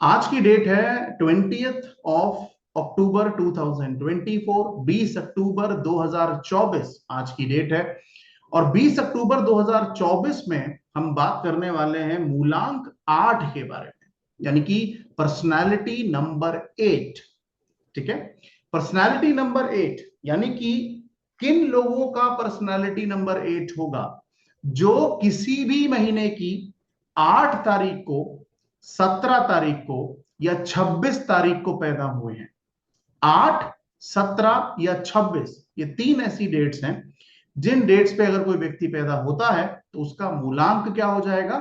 आज की डेट है 20 अक्टूबर 2024, 20 अक्टूबर 2024 आज की डेट है। और 20 अक्टूबर 2024 में हम बात करने वाले हैं मूलांक 8 के बारे में, यानी कि पर्सनालिटी नंबर 8। ठीक है, पर्सनालिटी नंबर 8 यानी कि किन लोगों का पर्सनालिटी नंबर 8 होगा, जो किसी भी महीने की 8 तारीख को, 17 तारीख को या 26 तारीख को पैदा हुए हैं। 8, 17 या 26, ये तीन ऐसी डेट्स हैं जिन डेट्स पे अगर कोई व्यक्ति पैदा होता है तो उसका मूलांक क्या हो जाएगा,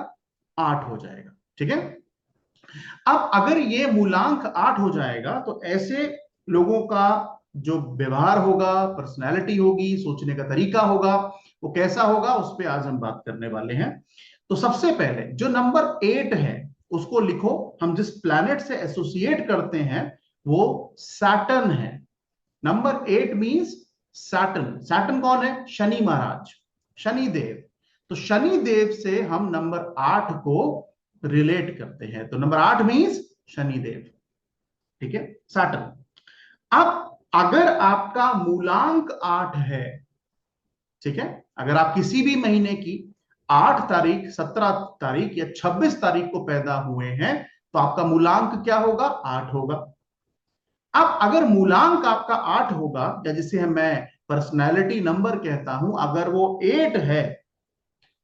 8 हो जाएगा। ठीक है, अब अगर ये मूलांक 8 हो जाएगा तो ऐसे लोगों का जो व्यवहार होगा, पर्सनैलिटी होगी, सोचने का तरीका होगा, वो कैसा होगा, उस पर आज हम बात करने वाले हैं। तो सबसे पहले जो नंबर 8 है उसको लिखो। हम जिस प्लैनेट से एसोसिएट करते हैं वो सैटर्न है। Number 8 means Saturn. सैटर्न कौन है? शनि महाराज, शनि देव। तो शनि देव से हम नंबर 8 को रिलेट करते हैं, तो नंबर 8 मींस शनि देव। ठीक है, सैटर्न। अब अगर आपका मूलांक 8 है, ठीक है, अगर आप किसी भी महीने की 8 तारीख, 17 तारीख या 26 तारीख को पैदा हुए हैं तो आपका मूलांक क्या होगा, 8 होगा। अब अगर मूलांक आपका 8 होगा, या जिसे मैं पर्सनैलिटी नंबर कहता हूं, अगर वो 8 है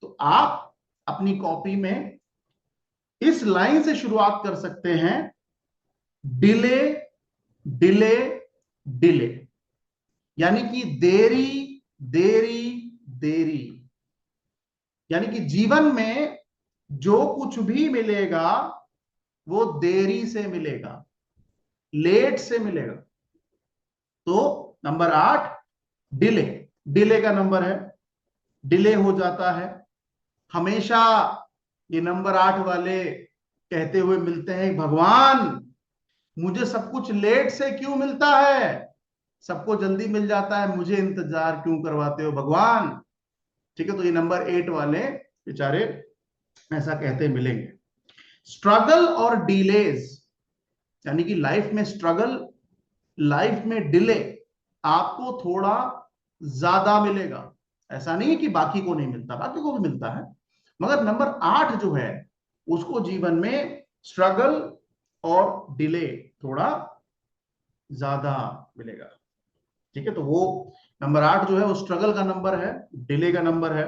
तो आप अपनी कॉपी में इस लाइन से शुरुआत कर सकते हैं, डिले, डिले, डिले। यानी कि देरी, देरी, देरी। यानी कि जीवन में जो कुछ भी मिलेगा वो देरी से मिलेगा, लेट से मिलेगा। तो नंबर 8 डिले, डिले का नंबर है, डिले हो जाता है हमेशा। ये नंबर 8 वाले कहते हुए मिलते हैं, भगवान मुझे सब कुछ लेट से क्यों मिलता है, सबको जल्दी मिल जाता है, मुझे इंतजार क्यों करवाते हो भगवान। ठीक है, तो ये नंबर 8 वाले बेचारे ऐसा कहते मिलेंगे। स्ट्रगल और डिलेज, यानी कि लाइफ में स्ट्रगल, लाइफ में डिले आपको थोड़ा ज्यादा मिलेगा। ऐसा नहीं है कि बाकी को नहीं मिलता, बाकी को भी मिलता है, मगर नंबर 8 जो है उसको जीवन में स्ट्रगल और डिले थोड़ा ज्यादा मिलेगा। ठीक है, तो वो नंबर 8 जो है वो स्ट्रगल का नंबर है, डिले का नंबर है।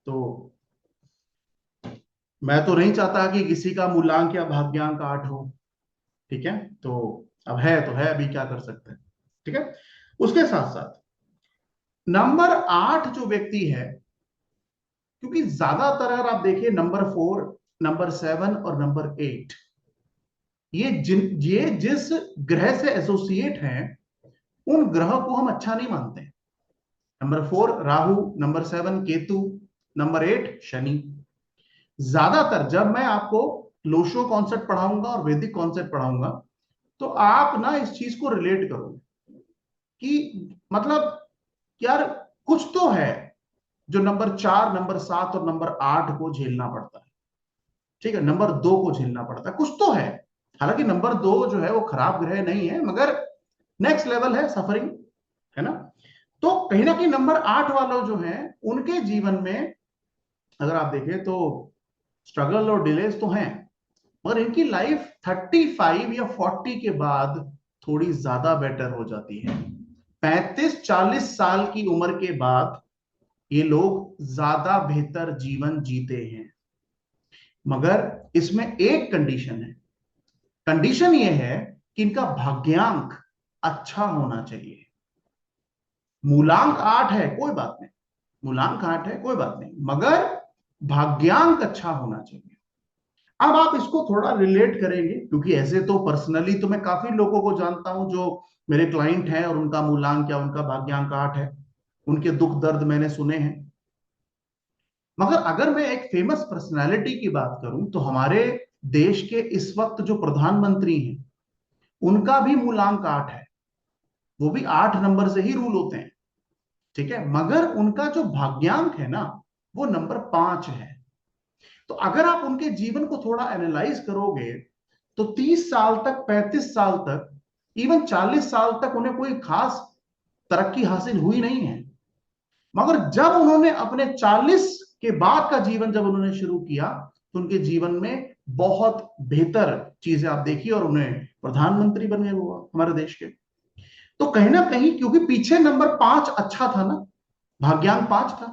तो मैं तो नहीं चाहता कि किसी का मूलांक या भाग्यांक 8 हो। ठीक है, तो अब है तो है, अभी क्या कर सकते हैं। ठीक है, उसके साथ साथ नंबर 8 जो व्यक्ति है, क्योंकि ज्यादातर अगर आप देखिए नंबर 4, नंबर 7 और नंबर 8, ये जिस ग्रह से एसोसिएट हैं उन ग्रह को हम अच्छा नहीं मानते। Number 4 Rahu, number 7 Ketu, number 8 Shani. ज्यादातर जब मैं आपको लोशो कॉन्सेप्ट पढ़ाऊंगा और वैदिक कॉन्सेप्ट पढ़ाऊंगा तो आप ना इस चीज को रिलेट करोगे कि मतलब यार कुछ तो है जो नंबर 4, नंबर 7 और नंबर 8 को झेलना पड़ता है। ठीक है, नंबर 2 को झेलना पड़ता है, कुछ तो है। हालांकि नंबर 2 जो है वो खराब ग्रह नहीं है, मगर नेक्स्ट लेवल है सफरिंग, है ना। तो कहीं ना कहीं नंबर 8 वालों जो है उनके जीवन में अगर आप देखें तो स्ट्रगल और डिलेज तो हैं, मगर इनकी लाइफ 35 या 40 के बाद थोड़ी ज्यादा बेटर हो जाती है। 35-40 साल की उम्र के बाद ये लोग ज्यादा बेहतर जीवन जीते हैं। मगर इसमें एक कंडीशन है, कंडीशन ये है कि इनका भाग्यांक अच्छा होना चाहिए। मूलांक 8 है कोई बात नहीं, मूलांक 8 है कोई बात नहीं, मगर भाग्यांक अच्छा होना चाहिए। अब आप इसको थोड़ा रिलेट करेंगे, क्योंकि ऐसे तो पर्सनली तो मैं काफी लोगों को जानता हूं जो मेरे क्लाइंट हैं और उनका मूलांक या उनका भाग्यांक 8 है, उनके दुख दर्द मैंने सुने हैं। मगर अगर मैं एक फेमस पर्सनालिटी की बात करूं तो हमारे देश के इस वक्त जो प्रधानमंत्री हैं उनका भी मूलांक 8 है, वो भी 8 नंबर से ही रूल होते हैं। ठीक है, मगर उनका जो भाग्यांक है ना वो नंबर 5 है। तो अगर आप उनके जीवन को थोड़ा एनालाइज करोगे तो 30 साल तक, 35 साल तक, इवन 40 साल तक उन्हें कोई खास तरक्की हासिल हुई नहीं है। मगर जब उन्होंने अपने 40 के बाद का जीवन जब उन्होंने शुरू किया, तो उनके जीवन में बहुत बेहतर चीजें आप देखिए, और उन्हें प्रधानमंत्री बन गए वो हमारे देश के। तो कहीं ना कहीं, क्योंकि पीछे नंबर 5 अच्छा था ना, भाग्यांक 5 था।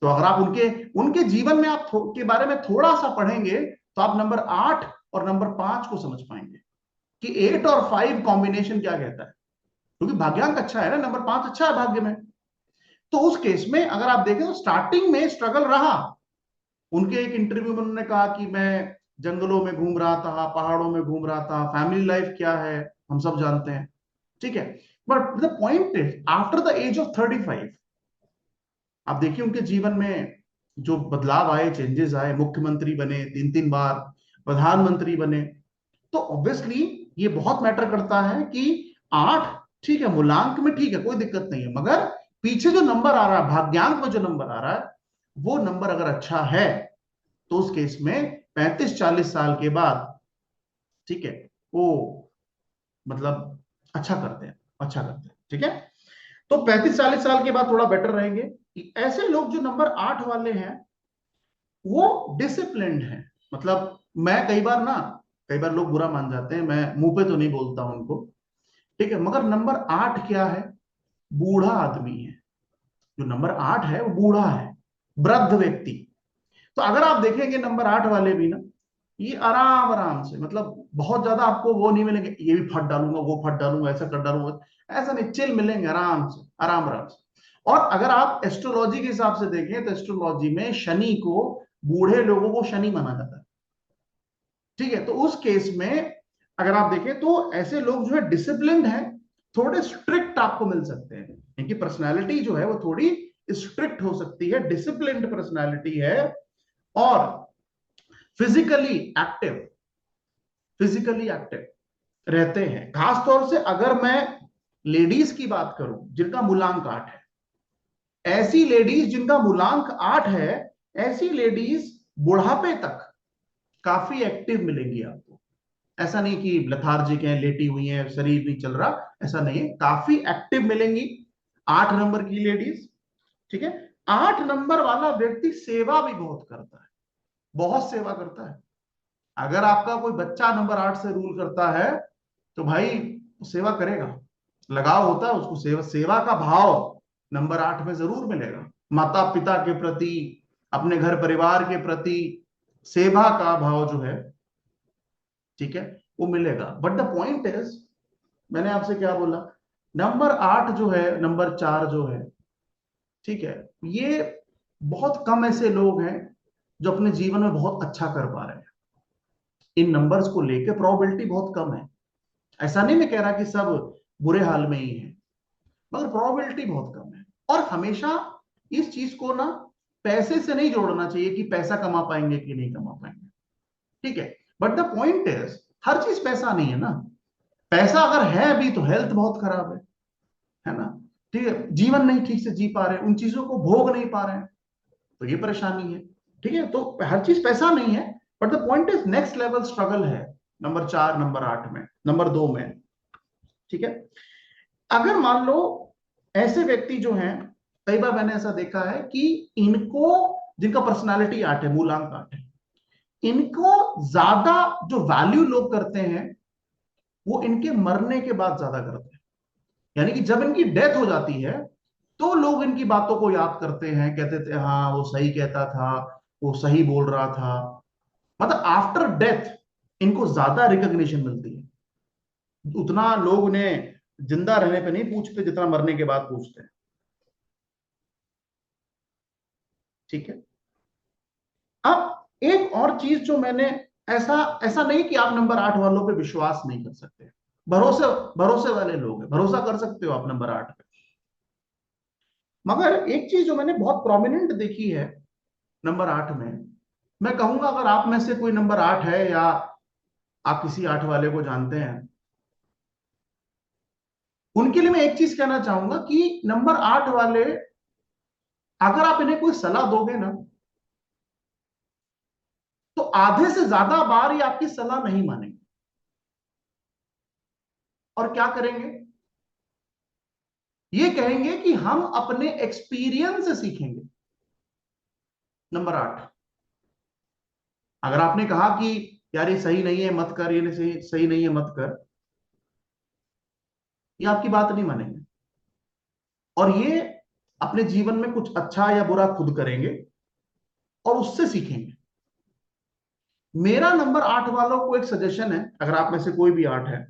तो अगर आप उनके उनके जीवन में आप के बारे में थोड़ा सा पढ़ेंगे, तो आप नंबर 8 और नंबर 5 को समझ पाएंगे कि 8 और 5 कॉम्बिनेशन क्या कहता है। क्योंकि भाग्यांक अच्छा है ना, नंबर 5 अच्छा है भाग्य में। तो उस केस में अगर आप देखें तो स्टार्टिंग में स्ट्रगल रहा। उनके एक इंटरव्यू में उन्होंने कहा कि मैं जंगलों में घूम रहा था, पहाड़ों में घूम रहा था, फैमिली लाइफ क्या है हम सब जानते हैं, ठीक है। But the point is, after the age of 35, आप देखिए उनके जीवन में जो बदलाव आए, चेंजेस आए, मुख्यमंत्री बने 3 3 बार, प्रधानमंत्री बने। तो ऑब्वियसली ये बहुत मैटर करता है कि 8 ठीक है, मूलांक में ठीक है, कोई दिक्कत नहीं है, मगर पीछे जो नंबर आ रहा है, भाग्यांक में जो नंबर आ रहा है, वो नंबर अगर अच्छा है, तो उस केस में 35 40 साल के बाद, ठीक है, वो मतलब अच्छा करते हैं, अच्छा करते हैं, ठीक है। तो 35 40 साल के बाद थोड़ा बेटर रहेंगे कि ऐसे लोग जो नंबर 8 वाले हैं, वो डिसिप्लिन्ड हैं। मतलब मैं कई बार लोग बुरा मान जाते हैं, मैं मुंह पे तो नहीं बोलता हूं उनको, ठीक है, मगर नंबर 8 क्या है? बूढ़ा आदमी है। जो नंबर 8 है वो बूढ़ा है, वृद्ध व्यक्ति। तो अगर आप देखेंगे नंबर 8 वाले भी ना, ये आराम आराम से, मतलब बहुत ज्यादा आपको वो नहीं मिलेंगे, ये भी फट डालूंगा, वो फट डालूंगा, ऐसा कर डालूंगा, ऐसा नहीं, चिल मिलेंगे आराम से, आराम आराम से। और अगर आप एस्ट्रोलॉजी के हिसाब से देखें, तो एस्ट्रोलॉजी में शनि को, बूढ़े लोगों को शनि माना जाता है, ठीक है। तो उस केस में अगर आप देखें, तो ऐसे लोग जो है डिसिप्लिन्ड है, थोड़े स्ट्रिक्ट आपको मिल सकते हैं। इनकी पर्सनैलिटी जो है वो थोड़ी स्ट्रिक्ट हो सकती है, डिसिप्लिन्ड पर्सनैलिटी है, और फिजिकली एक्टिव, फिजिकली एक्टिव रहते हैं। खासतौर से अगर मैं लेडीज की बात करूं जिनका मूलांक 8 है, ऐसी लेडीज जिनका मूलांक 8 है, ऐसी लेडीज बुढ़ापे तक काफी एक्टिव मिलेंगी आपको। ऐसा नहीं कि लथार्जिक है, लेटी हुई है, शरीर नहीं चल रहा, ऐसा नहीं है, काफी एक्टिव मिलेंगी 8 नंबर की लेडीज, ठीक है। 8 नंबर वाला व्यक्ति सेवा भी बहुत करता है, बहुत सेवा करता है। अगर आपका कोई बच्चा नंबर 8 से रूल करता है, तो भाई सेवा करेगा, लगाव होता है उसको, सेवा, सेवा का भाव नंबर 8 में जरूर मिलेगा। माता पिता के प्रति, अपने घर परिवार के प्रति सेवा का भाव जो है, ठीक है, वो मिलेगा। बट द पॉइंट इज, मैंने आपसे क्या बोला, नंबर 8 जो है, नंबर 4 जो है, ठीक है, ये बहुत कम ऐसे लोग हैं जो अपने जीवन में बहुत अच्छा कर पा रहे हैं। इन नंबर्स को लेके प्रोबेबिलिटी बहुत कम है। ऐसा नहीं मैं कह रहा कि सब बुरे हाल में ही है, मगर प्रोबेबिलिटी बहुत कम है। और हमेशा इस चीज को ना पैसे से नहीं जोड़ना चाहिए कि पैसा कमा पाएंगे कि नहीं कमा पाएंगे, ठीक है। बट द पॉइंट इज, हर चीज पैसा नहीं है ना। पैसा अगर है अभी, तो हेल्थ बहुत खराब है ना, ठीक है, जीवन नहीं ठीक से जी पा रहे, उन चीजों को भोग नहीं पा रहे हैं, तो ये परेशानी है, ठीक है। तो हर चीज पैसा नहीं है, but the point is next level struggle है नंबर 4 नंबर 8 में, नंबर 2 में, ठीक है। अगर मान लो ऐसे व्यक्ति जो हैं, कई बार मैंने ऐसा देखा है कि इनको, जिनका पर्सनालिटी 8 है, मूलांक 8 है, इनको ज्यादा जो वैल्यू लोग करते हैं, वो इनके मरने के बाद ज्यादा करते हैं। यानी कि जब इनकी डेथ हो जाती है, तो लोग इनकी बातों को याद करते हैं, कहते थे हाँ वो सही कहता था, वो सही बोल रहा था। मतलब आफ्टर डेथ इनको ज्यादा रिकॉग्निशन मिलती है। उतना लोग उन्हें जिंदा रहने पे नहीं पूछते जितना मरने के बाद पूछते हैं, ठीक है। अब एक और चीज जो मैंने, ऐसा ऐसा नहीं कि आप नंबर 8 वालों पे विश्वास नहीं कर सकते, भरोसे, भरोसे वाले लोग हैं, भरोसा कर सकते हो आप नंबर 8 पे। मगर एक चीज जो मैंने बहुत प्रोमिनेंट देखी है नंबर 8 में, मैं कहूंगा अगर आप में से कोई नंबर 8 है, या आप किसी 8 वाले को जानते हैं, उनके लिए मैं एक चीज कहना चाहूंगा कि नंबर 8 वाले, अगर आप इन्हें कोई सलाह दोगे ना, तो आधे से ज्यादा बार ये आपकी सलाह नहीं मानेंगे। और क्या करेंगे? ये कहेंगे कि हम अपने एक्सपीरियंस से सीखेंगे। नंबर 8, अगर आपने कहा कि यार ये सही नहीं है मत कर, ये नहीं सही सही नहीं है मत कर, ये आपकी बात नहीं मानेंगे और ये अपने जीवन में कुछ अच्छा या बुरा खुद करेंगे और उससे सीखेंगे। मेरा नंबर 8 वालों को एक सजेशन है, अगर आप में से कोई भी 8 है,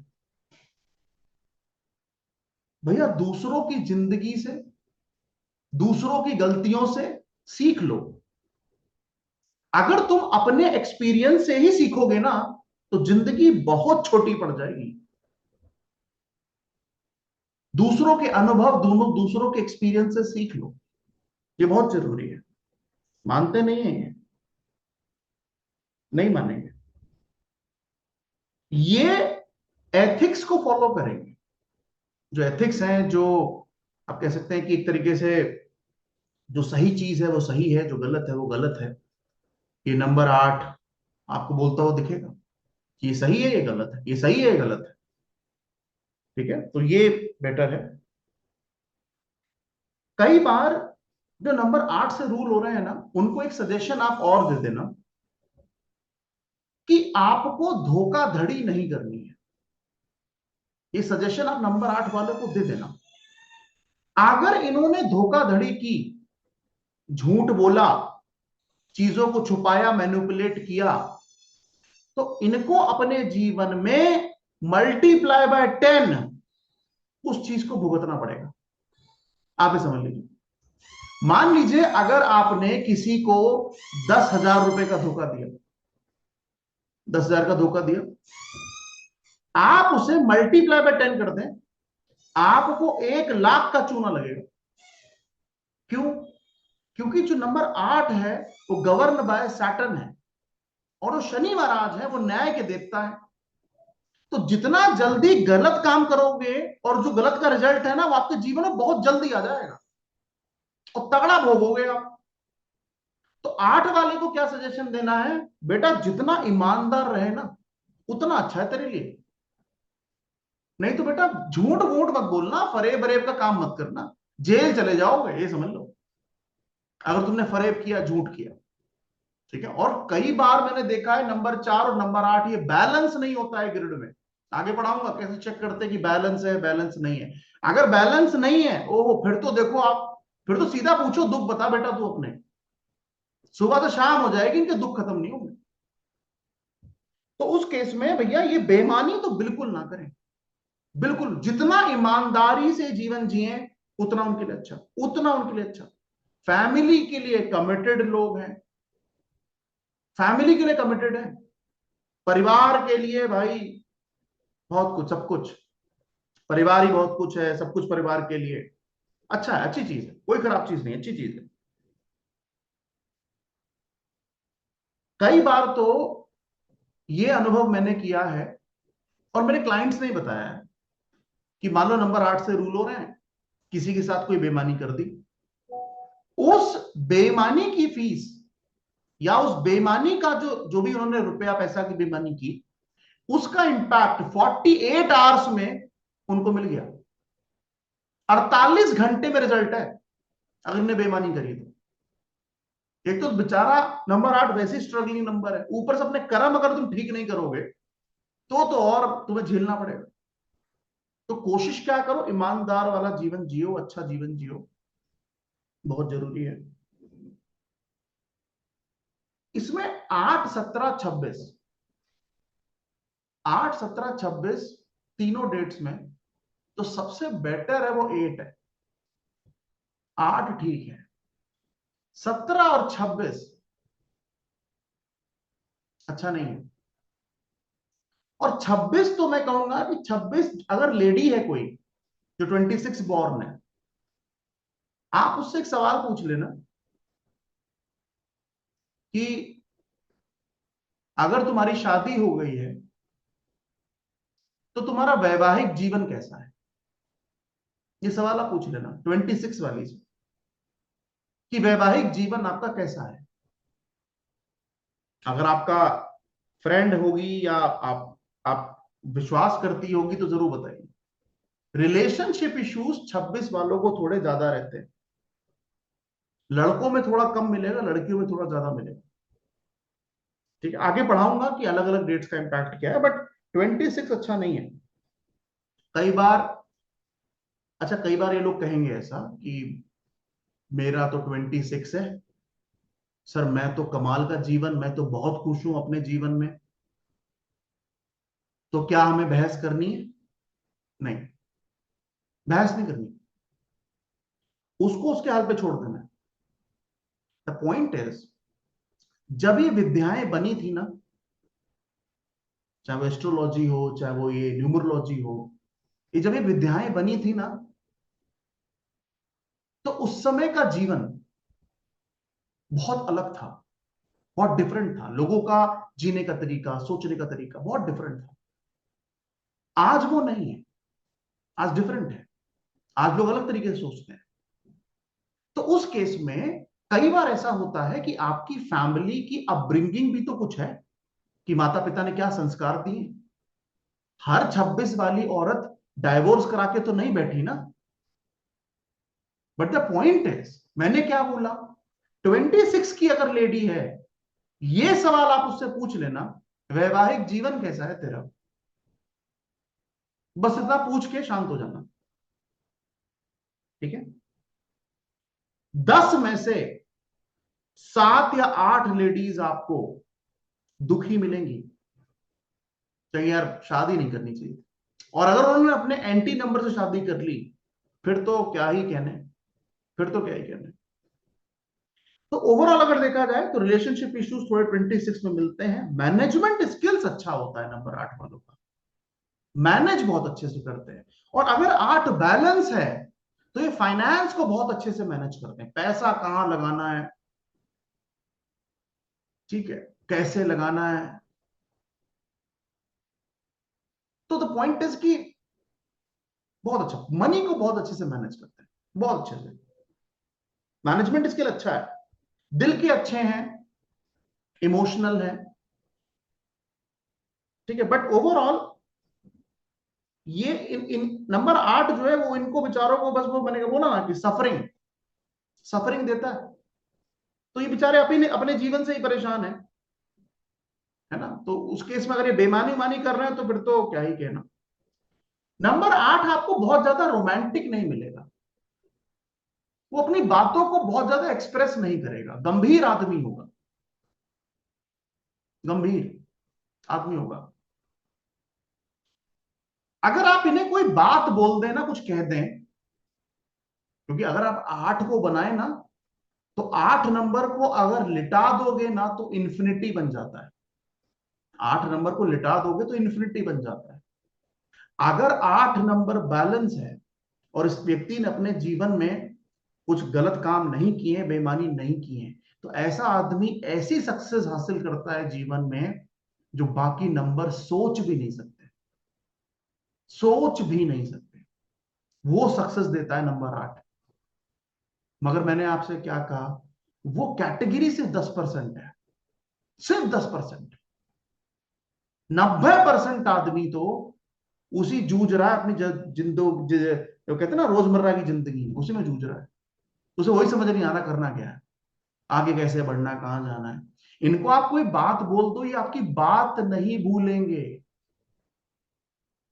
भैया दूसरों की जिंदगी से, दूसरों की गलतियों से सीख लो। अगर तुम अपने एक्सपीरियंस से ही सीखोगे ना तो जिंदगी बहुत छोटी पड़ जाएगी। दूसरों के अनुभव, दोनों दूसरों के एक्सपीरियंस से सीख लो, ये बहुत जरूरी है। मानते नहीं है ये? नहीं मानेंगे। ये एथिक्स को फॉलो करेंगे। जो एथिक्स हैं, जो आप कह सकते हैं कि एक तरीके से जो सही चीज है वो सही है, जो गलत है वो गलत है, ये नंबर 8 आपको बोलता हुआ दिखेगा कि ये सही है ये गलत है, ये सही है ये गलत है। ठीक है, तो ये बेटर है। कई बार जो नंबर 8 से रूल हो रहे हैं ना, उनको एक सजेशन आप और दे देना कि आपको धोखाधड़ी नहीं करनी है। ये सजेशन आप नंबर 8 वाले को दे देना। अगर इन्होंने धोखाधड़ी की, झूठ बोला, चीजों को छुपाया, मैनिपुलेट किया, तो इनको अपने जीवन में मल्टीप्लाई बाय 10 उस चीज को भुगतना पड़ेगा। आप ये समझ लीजिए। मान लीजिए अगर आपने किसी को 10,000 रुपए का धोखा दिया, 10,000 का धोखा दिया, आप उसे मल्टीप्लाई बाय 10 कर दें, आपको 1,00,000 का चूना लगेगा। क्यों? क्योंकि जो नंबर 8 है वो गवर्न बाय सैटर्न है और वो शनि महाराज है, वो न्याय के देवता है। तो जितना जल्दी गलत काम करोगे और जो गलत का रिजल्ट है ना वो आपके जीवन में बहुत जल्दी आ जाएगा और तगड़ा भोगोगे आप। तो 8 वाले को क्या सजेशन देना है? बेटा जितना ईमानदार रहे ना उतना अच्छा है तेरे लिए। नहीं तो बेटा झूठ मूठ मत बोलना, फरेब बरेब का काम मत करना, जेल चले जाओगे, ये समझ लो, अगर तुमने फरेब किया, झूठ किया। ठीक है, और कई बार मैंने देखा है नंबर 4 और नंबर 8 ये बैलेंस नहीं होता है ग्रिड में। आगे पढ़ाऊंगा कैसे चेक करते हैं कि बैलेंस है बैलेंस नहीं है। अगर बैलेंस नहीं है, ओहो, फिर तो देखो आप, फिर तो सीधा पूछो दुख बता बेटा तू अपने, सुबह तो शाम हो जाएगी इनके दुख खत्म नहीं होंगे। तो उस केस में भैया ये बेईमानी तो बिल्कुल ना करें। बिल्कुल, जितना ईमानदारी से जीवन जिए उतना उनके लिए अच्छा, उतना उनके लिए अच्छा। फैमिली के लिए कमिटेड लोग हैं, फैमिली के लिए कमिटेड है, परिवार के लिए भाई बहुत कुछ, सब कुछ, परिवार ही बहुत कुछ है, सब कुछ परिवार के लिए अच्छा है, अच्छी चीज है, कोई खराब चीज नहीं, अच्छी चीज है। कई बार तो ये अनुभव मैंने किया है और मेरे क्लाइंट्स ने बताया है कि मान लो नंबर 8 से रूल हो रहे हैं, किसी के साथ कोई बेईमानी कर दी, उस बेईमानी की फीस या उस बेईमानी का जो जो भी उन्होंने रुपया पैसा की बेईमानी की, उसका इंपैक्ट 48 आवर्स में उनको मिल गया। 48 घंटे में रिजल्ट है अगर इन्हें बेईमानी करी तो। एक तो बेचारा नंबर 8 वैसे ही स्ट्रगलिंग नंबर है, ऊपर से अपने कर्म अगर तुम ठीक नहीं करोगे तो और तुम्हें झेलना पड़ेगा। तो कोशिश क्या करो, ईमानदार वाला जीवन जियो, अच्छा जीवन जियो, बहुत जरूरी है। इसमें 8, 17, 26, 8, 17, 26 तीनों डेट्स में तो सबसे बेटर है वो 8 है। 8 ठीक है, 17 और 26 अच्छा नहीं है। और 26 तो मैं कहूंगा कि 26 अगर लेडी है कोई जो 26 बॉर्न है, आप उससे एक सवाल पूछ लेना कि अगर तुम्हारी शादी हो गई है तो तुम्हारा वैवाहिक जीवन कैसा है। ये सवाल आप पूछ लेना 26 वाली से कि वैवाहिक जीवन आपका कैसा है। अगर आपका फ्रेंड होगी या आप विश्वास करती होगी तो जरूर बताइए। रिलेशनशिप इश्यूज 26 वालों को थोड़े ज्यादा रहते हैं। लड़कों में थोड़ा कम मिलेगा, लड़कियों में थोड़ा ज्यादा मिलेगा। ठीक है, आगे पढ़ाऊंगा कि अलग अलग डेट्स का इंपैक्ट क्या है, बट 26 अच्छा नहीं है। कई बार, अच्छा कई बार ये लोग कहेंगे ऐसा कि मेरा तो 26 है सर, मैं तो कमाल का जीवन, मैं तो बहुत खुश हूं अपने जीवन में, तो क्या हमें बहस करनी है? नहीं, बहस नहीं करनी, उसको उसके हाल पे छोड़ देना है। द पॉइंट इज, जब ये विद्याएं बनी थी ना, चाहे वो एस्ट्रोलॉजी हो, चाहे वो ये न्यूमरोलॉजी हो, ये जब ये विद्याएं बनी थी ना, तो उस समय का जीवन बहुत अलग था, बहुत डिफरेंट था। लोगों का जीने का तरीका, सोचने का तरीका बहुत डिफरेंट था। आज वो नहीं है, आज डिफरेंट है। आज लोग अलग तरीके से सोचते हैं। तो उस केस में कई बार ऐसा होता है कि आपकी फैमिली की अपब्रिंगिंग भी तो कुछ है, कि माता पिता ने क्या संस्कार दिए। हर 26 वाली औरत डाइवोर्स करा के तो नहीं बैठी ना। बट द पॉइंट इज, मैंने क्या बोला, 26 की अगर लेडी है, ये सवाल आप उससे पूछ लेना, वैवाहिक जीवन कैसा है तेरा, बस इतना पूछ के शांत हो जाना। ठीक है, 10 में से 7 या 8 लेडीज आपको दुखी मिलेंगी, कहीं यार शादी नहीं करनी चाहिए। और अगर उन्होंने अपने एंटी नंबर से शादी कर ली, फिर तो क्या ही कहने, फिर तो क्या ही कहने। तो ओवरऑल अगर देखा जाए तो रिलेशनशिप इश्यूज थोड़े 26 में मिलते हैं। मैनेजमेंट स्किल्स अच्छा होता है नंबर 8 वालों का, मैनेज बहुत अच्छे से करते हैं। और अगर 8 बैलेंस है, तो ये फाइनेंस को बहुत अच्छे से मैनेज करते हैं, पैसा कहां लगाना है, ठीक है, कैसे लगाना है। तो द पॉइंट इज कि बहुत अच्छा, मनी को बहुत अच्छे से मैनेज करते हैं, बहुत अच्छे से। मैनेजमेंट स्किल अच्छा है, दिल के अच्छे हैं, इमोशनल है, ठीक है। बट ओवरऑल ये इन नंबर 8 जो है वो, इनको बेचारों को बस वो मैंने बोला ना कि सफरिंग सफरिंग देता है। तो ये बेचारे अपने अपने जीवन से ही परेशान है ना। तो उस केस में अगर ये बेमानी मानी कर रहे हैं तो फिर तो क्या ही कहना। नंबर 8 आपको बहुत ज्यादा रोमांटिक नहीं मिलेगा, वो अपनी बातों को बहुत ज्यादा एक्सप्रेस नहीं करेगा, गंभीर आदमी होगा, गंभीर आदमी होगा। अगर आप इन्हें कोई बात बोल दें ना, कुछ कह दें, क्योंकि अगर आप 8 को बनाए ना, तो 8 नंबर को अगर लिटा दोगे ना तो इन्फिनिटी बन जाता है। 8 नंबर को लिटा दोगे तो इन्फिनिटी बन जाता है। अगर 8 नंबर बैलेंस है और इस व्यक्ति ने अपने जीवन में कुछ गलत काम नहीं किए, बेईमानी नहीं किए, तो ऐसा आदमी ऐसी सक्सेस हासिल करता है जीवन में जो बाकी नंबर सोच भी नहीं सकते, सोच भी नहीं सकते। वो सक्सेस देता है नंबर 8। मगर मैंने आपसे क्या कहा, वो कैटेगरी सिर्फ 10% है, सिर्फ 10%। 90% आदमी तो उसी जूझ रहा है अपनी जो कहते हैं ना रोजमर्रा की जिंदगी, उसी में जूझ रहा है। उसे वही समझ नहीं आ रहा करना क्या है, आगे कैसे बढ़ना है, कहां जाना है। इनको आप कोई बात बोल दो, ये आपकी बात नहीं भूलेंगे।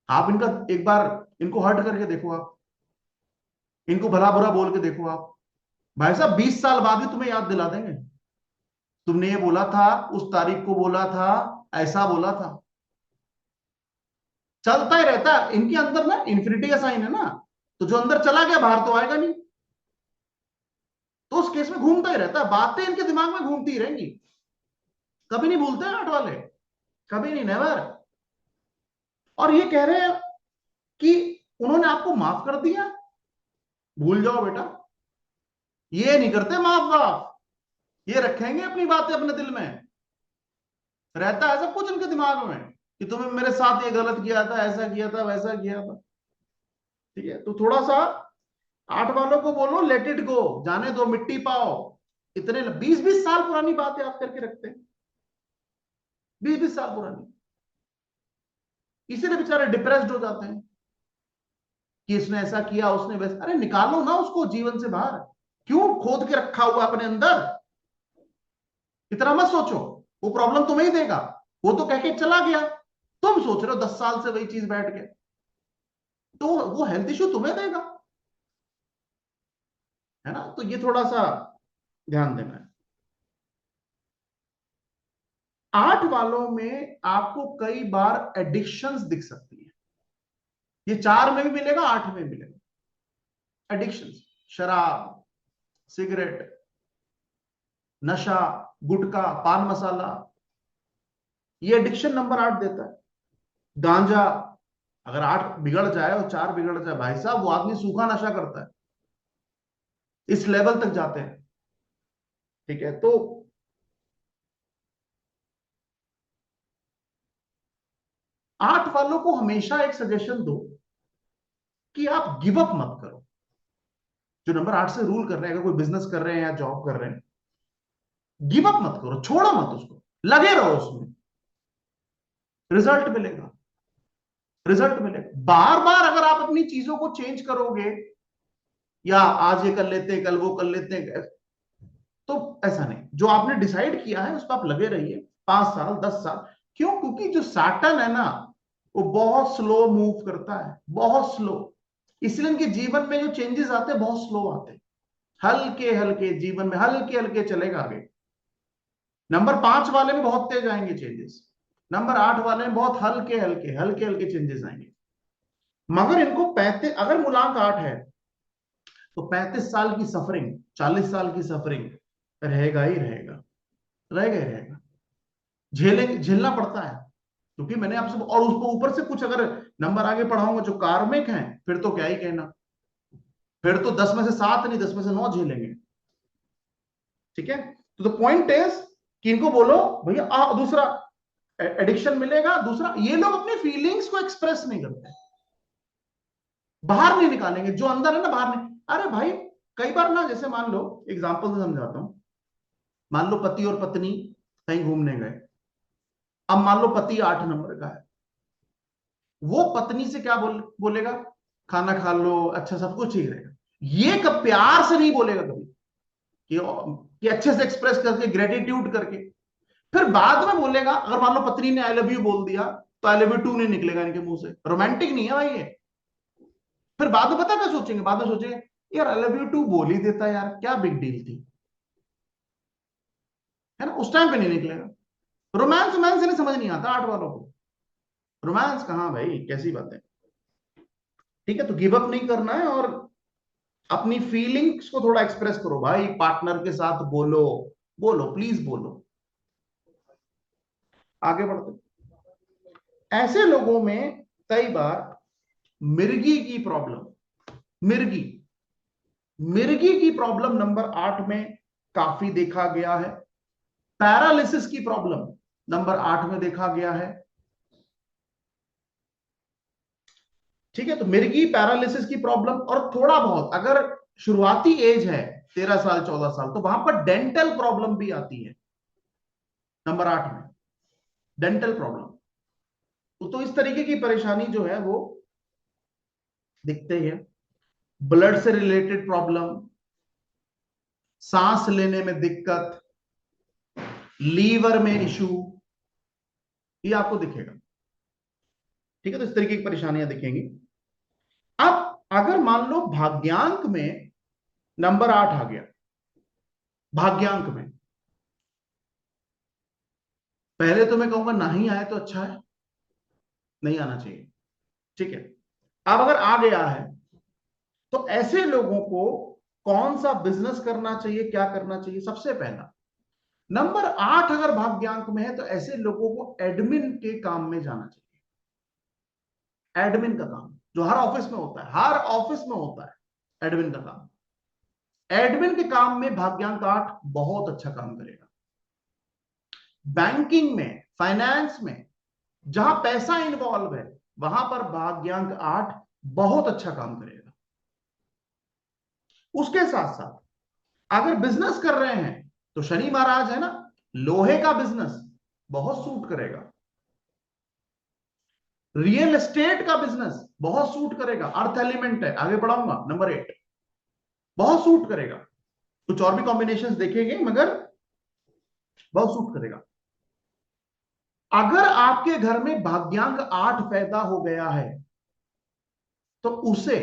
आप इनका एक बार इनको हर्ट करके देखो, आप इनको भला बुरा बोल के देखो आप, भाई साहब 20 साल बाद भी तुम्हें याद दिला देंगे, तुमने ये बोला था, उस तारीख को बोला था, ऐसा बोला था। चलता ही रहता है इनके अंदर ना, इन्फिनिटी का साइन है ना, तो जो अंदर चला गया बाहर तो आएगा नहीं। तो उस केस में घूमता ही रहता है, बातें इनके दिमाग में घूमती ही रहेंगी, कभी नहीं भूलते 8 वाले, कभी नहीं, नेवर। और ये कह रहे हैं कि उन्होंने आपको माफ कर दिया, भूल जाओ बेटा, ये नहीं करते माफ वाफ, ये रखेंगे अपनी बातें अपने दिल में। रहता है सब कुछ इनके दिमाग में कि तुमने मेरे साथ ये गलत किया था, ऐसा किया था, वैसा किया था। ठीक है, तो थोड़ा सा 8 वालों को बोलो लेट इट गो, जाने दो, मिट्टी पाओ। इतने 20-20 साल पुरानी बात याद करके रखते हैं, 20-20 साल पुरानी, इसीलिए बेचारे डिप्रेस्ड हो जाते हैं कि इसने ऐसा किया, उसने वैसा। अरे निकालो ना उसको जीवन से बाहर, क्यों खोद के रखा हुआ अपने अंदर? इतना मत सोचो, वो प्रॉब्लम तुम्हें ही देगा। वो तो कह के चला गया, तुम सोच रहे हो 10 साल से वही चीज बैठ के, तो वो हेल्थ इश्यू तुम्हें देगा, है ना? तो ये थोड़ा सा ध्यान देना है। 8 वालों में आपको कई बार एडिक्शंस दिख सकती है। ये 4 में भी मिलेगा, 8 में भी मिलेगा। एडिक्शंस, शराब, सिगरेट, नशा, गुटखा, पान मसाला, ये एडिक्शन नंबर 8 देता है। गांजा, अगर 8 बिगड़ जाए और 4 बिगड़ जाए, भाई साहब वो आदमी सूखा नशा करता है, इस लेवल तक जाते हैं। ठीक है, तो 8 वालों को हमेशा एक सजेशन दो कि आप गिव अप मत करो। जो नंबर 8 से रूल कर रहे हैं, अगर कोई बिजनेस कर रहे हैं या जॉब कर रहे हैं, गिव अप मत करो, छोड़ो मत उसको, लगे रहो उसमें। रिजल्ट मिलेगा, रिजल्ट मिलेगा। बार बार अगर आप अपनी चीजों को चेंज करोगे, या आज ये कर लेते हैं, कल वो कर लेते हैं, तो ऐसा नहीं। जो आपने डिसाइड किया है उस पर आप लगे रहिए, 5 साल 10 साल। क्यों? क्योंकि जो सैटर्न है ना, वो बहुत स्लो मूव करता है, बहुत स्लो। इसलिए इनके जीवन में जो चेंजेस आते हैं बहुत स्लो आते हैं, हल्के हल्के, जीवन में हल्के हल्के चलेगा आगे। नंबर 5 वाले में बहुत तेज आएंगे चेंजेस, नंबर 8 वाले में बहुत हल्के हल्के हल्के हल्के चेंजेस आएंगे। मगर इनको 35, अगर मूलांक 8 है तो 35 साल की सफरिंग, 40 साल की सफरिंग रहेगा ही रहेगा, रहेगा ही रहेगा। झेलना पड़ता है, क्योंकि मैंने आपसे, और उसको ऊपर से कुछ अगर नंबर आगे पढ़ाऊंगा जो कार्मिक हैं, फिर तो क्या ही कहना। फिर तो 10 में से 7 नहीं, 10 में से 9 झेलेंगे। ठीक है, तो द पॉइंट इज कि इनको बोलो भैया, दूसरा एडिक्शन मिलेगा। दूसरा, ये लोग अपनी फीलिंग्स को एक्सप्रेस नहीं करते, बाहर नहीं निकालेंगे, जो अंदर है ना बाहर नहीं। अरे भाई, कई बार ना, जैसे मान लो, एग्जांपल से समझाता हूं। मान लो पति और पत्नी कहीं घूमने गए। अब मान लो पति 8 नंबर का है, वो पत्नी से क्या बोलेगा? खाना खा लो, अच्छा सब कुछ ठीक रहेगा। ये कब प्यार से नहीं बोलेगा कभी, कि अच्छे से एक्सप्रेस करके, ग्रेटिट्यूड करके। फिर बाद में बोलेगा, अगर मान लो पत्नी ने आई लव यू बोल दिया, तो आई लव यू टू नहीं निकलेगा इनके मुंह से। रोमांटिक नहीं है भाई ये। फिर बाद में पता क्या सोचेंगे? बाद में सोचेंगे, यार आई लव यू टू बोल ही देता यार, क्या बिग डील थी, है ना? उस टाइम पे नहीं निकलेगा। रोमांस रोमांस इन्हें समझ नहीं आता 8 वालों को। रोमांस कहाँ भाई, कैसी बात है। ठीक है, तो गिव अप नहीं करना है, और अपनी फीलिंग्स को थोड़ा एक्सप्रेस करो भाई, पार्टनर के साथ बोलो, बोलो प्लीज बोलो। आगे बढ़ते, ऐसे लोगों में कई बार मिर्गी की प्रॉब्लम, मिर्गी मिर्गी की प्रॉब्लम नंबर 8 में काफी देखा गया है। पैरालिसिस की प्रॉब्लम नंबर 8 में देखा गया है। ठीक है, तो मिर्गी, पैरालिसिस की प्रॉब्लम, और थोड़ा बहुत अगर शुरुआती एज है 13 साल 14 साल, तो वहां पर डेंटल प्रॉब्लम भी आती है नंबर 8 में, डेंटल प्रॉब्लम। तो इस तरीके की परेशानी जो है वो दिखते ही है। ब्लड से रिलेटेड प्रॉब्लम, सांस लेने में दिक्कत, लीवर में इशू, ये आपको दिखेगा। ठीक है, तो इस तरीके की परेशानियां दिखेंगी। अब अगर मान लो भाग्यांक में नंबर 8 आ गया, भाग्यांक में, पहले तो मैं कहूंगा ना ही आए तो अच्छा है, नहीं आना चाहिए। ठीक है, अब अगर आ गया है, तो ऐसे लोगों को कौन सा बिजनेस करना चाहिए, क्या करना चाहिए? सबसे पहला, नंबर 8 अगर भाग्यांक में है, तो ऐसे लोगों को एडमिन के काम में जाना चाहिए। एडमिन का काम जो हर ऑफिस में होता है, हर ऑफिस में होता है एडमिन का काम। एडमिन के काम में भाग्यांक 8 बहुत अच्छा काम करेगा। बैंकिंग में, फाइनेंस में, जहां पैसा इन्वॉल्व है, वहां पर भाग्यांक 8 बहुत अच्छा काम करेगा। उसके साथ साथ अगर बिजनेस कर रहे हैं, तो शनि महाराज है ना, लोहे का बिजनेस बहुत सूट करेगा। रियल एस्टेट का बिजनेस बहुत सूट करेगा, अर्थ एलिमेंट है, आगे बढ़ाऊंगा। नंबर 8 बहुत सूट करेगा, कुछ और भी कॉम्बिनेशंस देखेंगे मगर बहुत सूट करेगा। अगर आपके घर में भाग्यांक 8 पैदा हो गया है तो उसे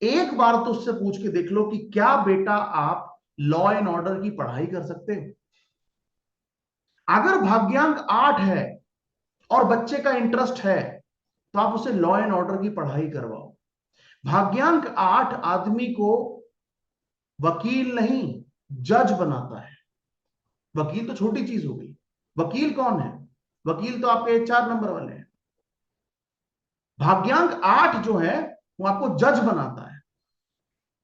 एक बार तो उससे पूछ के देख लो कि क्या बेटा आप लॉ एंड ऑर्डर की पढ़ाई कर सकते हो। अगर भाग्यांक 8 है और बच्चे का इंटरेस्ट है तो आप उसे लॉ एंड ऑर्डर की पढ़ाई करवाओ। भाग्यांक 8 आदमी को वकील नहीं जज बनाता है। वकील तो छोटी चीज हो गई, वकील कौन है? वकील तो आपके 4 नंबर वाले हैं। भाग्यांक 8 जो है वो आपको जज बनाता है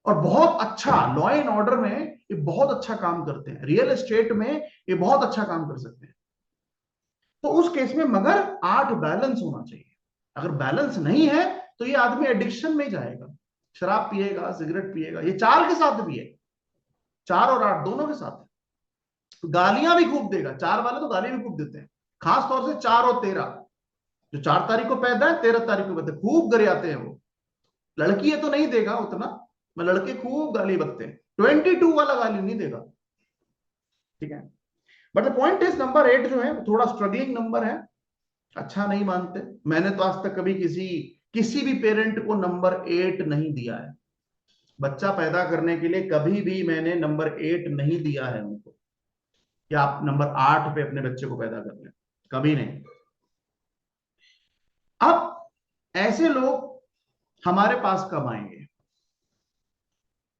और बहुत अच्छा लॉ एंड ऑर्डर में ये बहुत अच्छा काम करते हैं, रियल एस्टेट में ये बहुत अच्छा काम कर सकते हैं। तो उस केस में मगर 8 बैलेंस होना चाहिए। अगर बैलेंस नहीं है तो ये आदमी एडिक्शन में जाएगा, शराब पिएगा, सिगरेट पिएगा। ये 4 के साथ भी है, 4 और 8 दोनों के साथ है। गालियां भी खूब देगा, 4 वाले तो गाली भी खूब देते हैं, खास तौर से 4 और 13। जो 4 तारीख को पैदा है 13 तारीख को पैदा है, खूब गरियाते हैं वो। लड़की है तो नहीं देगा उतना, मैं लड़के खूब गाली बकते हैं, 22 वाला गाली नहीं देगा, ठीक है। But the point is number 8 जो है थोड़ा स्ट्रगलिंग नंबर है, अच्छा नहीं मानते। मैंने तो आज तक कभी किसी भी पेरेंट को नंबर 8 नहीं दिया है। बच्चा पैदा करने के लिए कभी भी मैंने नंबर 8 नहीं दिया है उनको कि आप नंबर 8 पे अपने बच्चे को पैदा कर लें, कभी नहीं। अब ऐसे लोग हमारे पास कब आएंगे?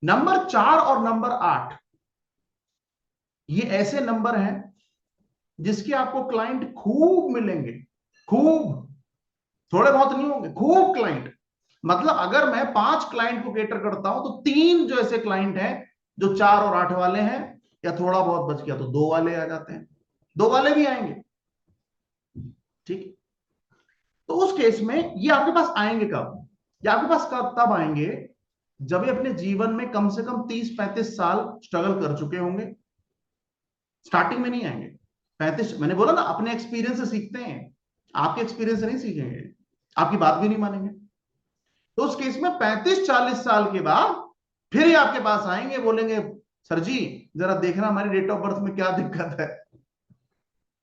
नंबर 4 और नंबर 8 ये ऐसे नंबर हैं जिसके आपको क्लाइंट खूब मिलेंगे, खूब, थोड़े बहुत नहीं होंगे, खूब क्लाइंट। मतलब अगर मैं 5 क्लाइंट को केटर करता हूं तो 3 जो ऐसे क्लाइंट हैं जो 4 और 8 वाले हैं, या थोड़ा बहुत बच गया तो 2 वाले आ जाते हैं, 2 वाले भी आएंगे, ठीक। तो उस केस में ये आपके पास आएंगे कब? ये आपके पास कब तब आएंगे जब ये अपने जीवन में कम से कम 30-35 साल स्ट्रगल कर चुके होंगे। स्टार्टिंग में नहीं आएंगे। 35, मैंने बोला ना अपने एक्सपीरियंस से सीखते हैं, आपके एक्सपीरियंस से नहीं सीखेंगे, आपकी बात भी नहीं मानेंगे। तो उस केस में 35-40 साल के बाद फिर ये आपके पास आएंगे, बोलेंगे सर जी जरा देखना हमारी डेट ऑफ बर्थ में क्या दिक्कत है।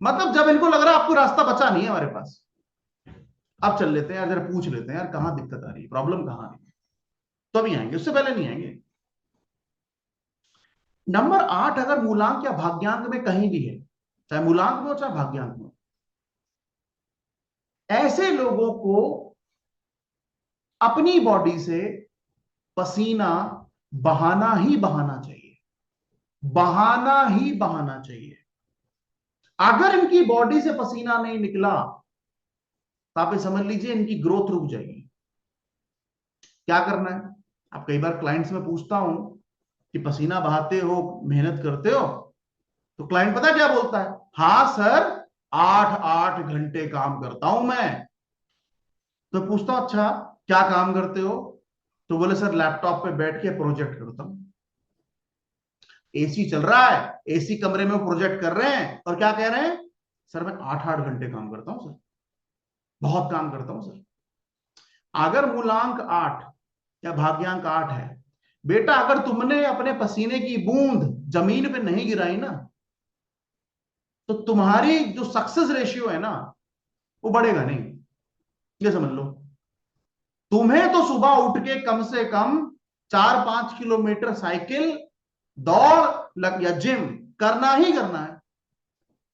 मतलब जब इनको लग रहा है आपको रास्ता बचा नहीं है हमारे पास, अब चल लेते हैं यार, जरा पूछ लेते हैं यार कहां दिक्कत आ रही है, प्रॉब्लम कहां आ रही है, तभी आएंगे, उससे पहले नहीं आएंगे। नंबर 8 अगर मूलांक या भाग्यांक में कहीं भी है, चाहे मूलांक में हो चाहे भाग्यांक में हो, ऐसे लोगों को अपनी बॉडी से पसीना बहाना ही बहाना चाहिए, बहाना ही बहाना चाहिए। अगर इनकी बॉडी से पसीना नहीं निकला तो आप ये समझ लीजिए इनकी ग्रोथ रुक जाएगी। क्या करना है? आप कई बार क्लाइंट्स में पूछता हूं कि पसीना बहाते हो, मेहनत करते हो, तो क्लाइंट पता क्या बोलता है? हाँ सर 8-8 घंटे काम करता हूं मैं। तो पूछता हूं अच्छा क्या काम करते हो? तो बोले सर लैपटॉप पे बैठ के प्रोजेक्ट करता हूं। एसी चल रहा है, एसी कमरे में वो प्रोजेक्ट कर रहे हैं और क्या कह रहे हैं? सर मैं 8-8 घंटे काम करता हूं सर, बहुत काम करता हूं सर। अगर मूलांक 8 या भाग्यांक 8 है, बेटा अगर तुमने अपने पसीने की बूंद जमीन पे नहीं गिराई ना तो तुम्हारी जो सक्सेस रेशियो है ना वो बढ़ेगा नहीं, ये समझ लो। तुम्हें तो सुबह उठ के कम से कम 4-5 किलोमीटर साइकिल, दौड़ या जिम करना ही करना है,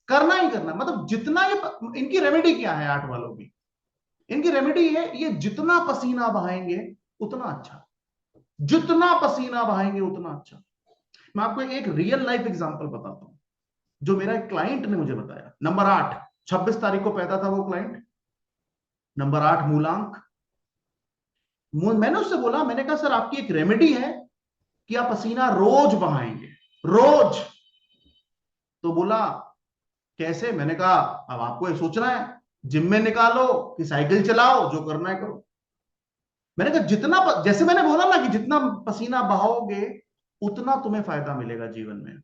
करना ही करना। मतलब जितना ये, इनकी रेमेडी क्या है 8 वालों की? इनकी रेमेडी है ये जितना पसीना बहाएंगे उतना अच्छा, जितना पसीना बहाएंगे उतना अच्छा। मैं आपको एक रियल लाइफ एग्जांपल बताता हूं जो मेरा एक क्लाइंट ने मुझे बताया। नंबर 8 26 तारीख को पैदा था वो क्लाइंट, नंबर 8 मूलांक। मैंने उससे बोला, मैंने कहा सर आपकी एक रेमेडी है कि आप पसीना रोज बहाएंगे, रोज। तो बोला कैसे? मैंने कहा अब आपको ये सोचना है, जिम में निकालो कि साइकिल चलाओ, जो करना है करो। मैंने कहा जितना जैसे मैंने बोला ना कि जितना पसीना बहाओगे उतना तुम्हें फायदा मिलेगा जीवन में।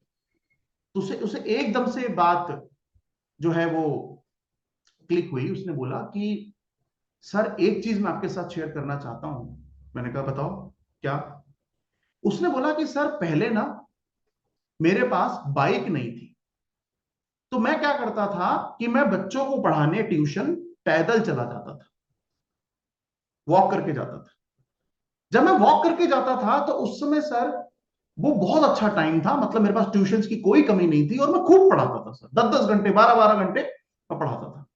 तो उसे उसे एकदम से बात जो है वो क्लिक हुई। उसने बोला कि सर एक चीज मैं आपके साथ शेयर करना चाहता हूं। मैंने कहा बताओ क्या। उसने बोला कि सर पहले ना मेरे पास बाइक नहीं थी, तो मैं क्या करता था कि मैं बच्चों को पढ़ाने ट्यूशन पैदल चला जाता था, वॉक करके जाता था। जब मैं वॉक करके जाता था तो उस समय सर वो बहुत अच्छा टाइम था, मतलब मेरे पास ट्यूशंस की कोई कमी नहीं थी और मैं खूब पढ़ाता था सर, 10-10 घंटे 12-12 घंटे मैं पढ़ाता था।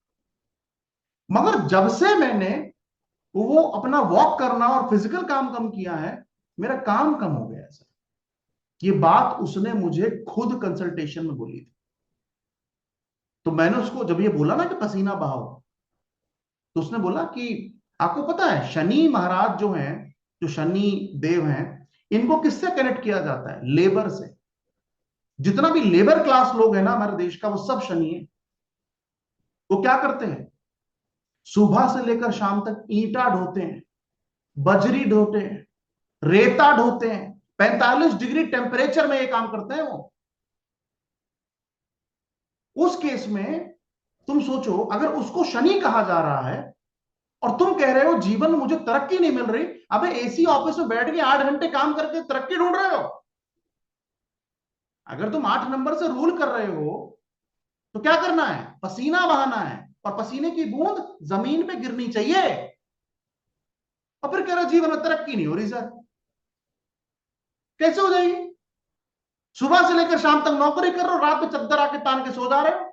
मगर जब से मैंने वो अपना वॉक करना और फिजिकल काम कम किया है, मेरा काम कम हो गया है सर। ये बात उसने मुझे खुद कंसल्टेशन में बोली थी। तो मैंने उसको जब ये बोला ना कि पसीना बहाओ, तो उसने बोला कि आपको पता है शनि महाराज जो हैं, जो शनि देव हैं, इनको किससे कनेक्ट किया जाता है? लेबर से। जितना भी लेबर क्लास लोग हैं ना हमारे देश का, वो सब शनि है। वो क्या करते हैं? सुबह से लेकर शाम तक ईंटा ढोते हैं, बजरी ढोते हैं, रेता ढोते हैं, 45 डिग्री टेम्परेचर में ये काम करते हैं वो। उस केस में तुम सोचो, अगर उसको शनि कहा जा रहा है और तुम कह रहे हो जीवन में मुझे तरक्की नहीं मिल रही, अबे एसी ऑफिस में बैठ के 8 घंटे काम करके तरक्की ढूंढ रहे हो? अगर तुम 8 नंबर से रूल कर रहे हो तो क्या करना है? पसीना बहाना है, और पसीने की बूंद जमीन पे गिरनी चाहिए। और फिर कह रहे हो जीवन में तरक्की नहीं हो रही सर। कैसे हो जाएगी? सुबह से लेकर शाम तक नौकरी कर रहे हो, रात में चद्दर आके तान के सो जा रहे हो।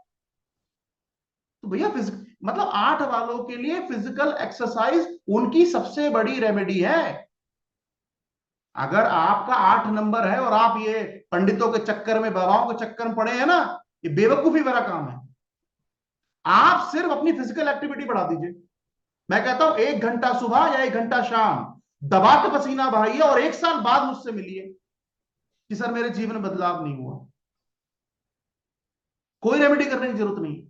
तो भैया मतलब 8 वालों के लिए फिजिकल एक्सरसाइज उनकी सबसे बड़ी रेमेडी है। अगर आपका 8 नंबर है और आप ये पंडितों के चक्कर में, बाबाओं के चक्कर में पड़े हैं ना, ये बेवकूफी भरा काम है। आप सिर्फ अपनी फिजिकल एक्टिविटी बढ़ा दीजिए। मैं कहता हूं 1 घंटा सुबह या 1 घंटा शाम दबा के पसीना बहाइए और 1 साल बाद मुझसे मिलिए कि सर मेरे जीवन में बदलाव नहीं हुआ। कोई रेमेडी करने की जरूरत नहीं,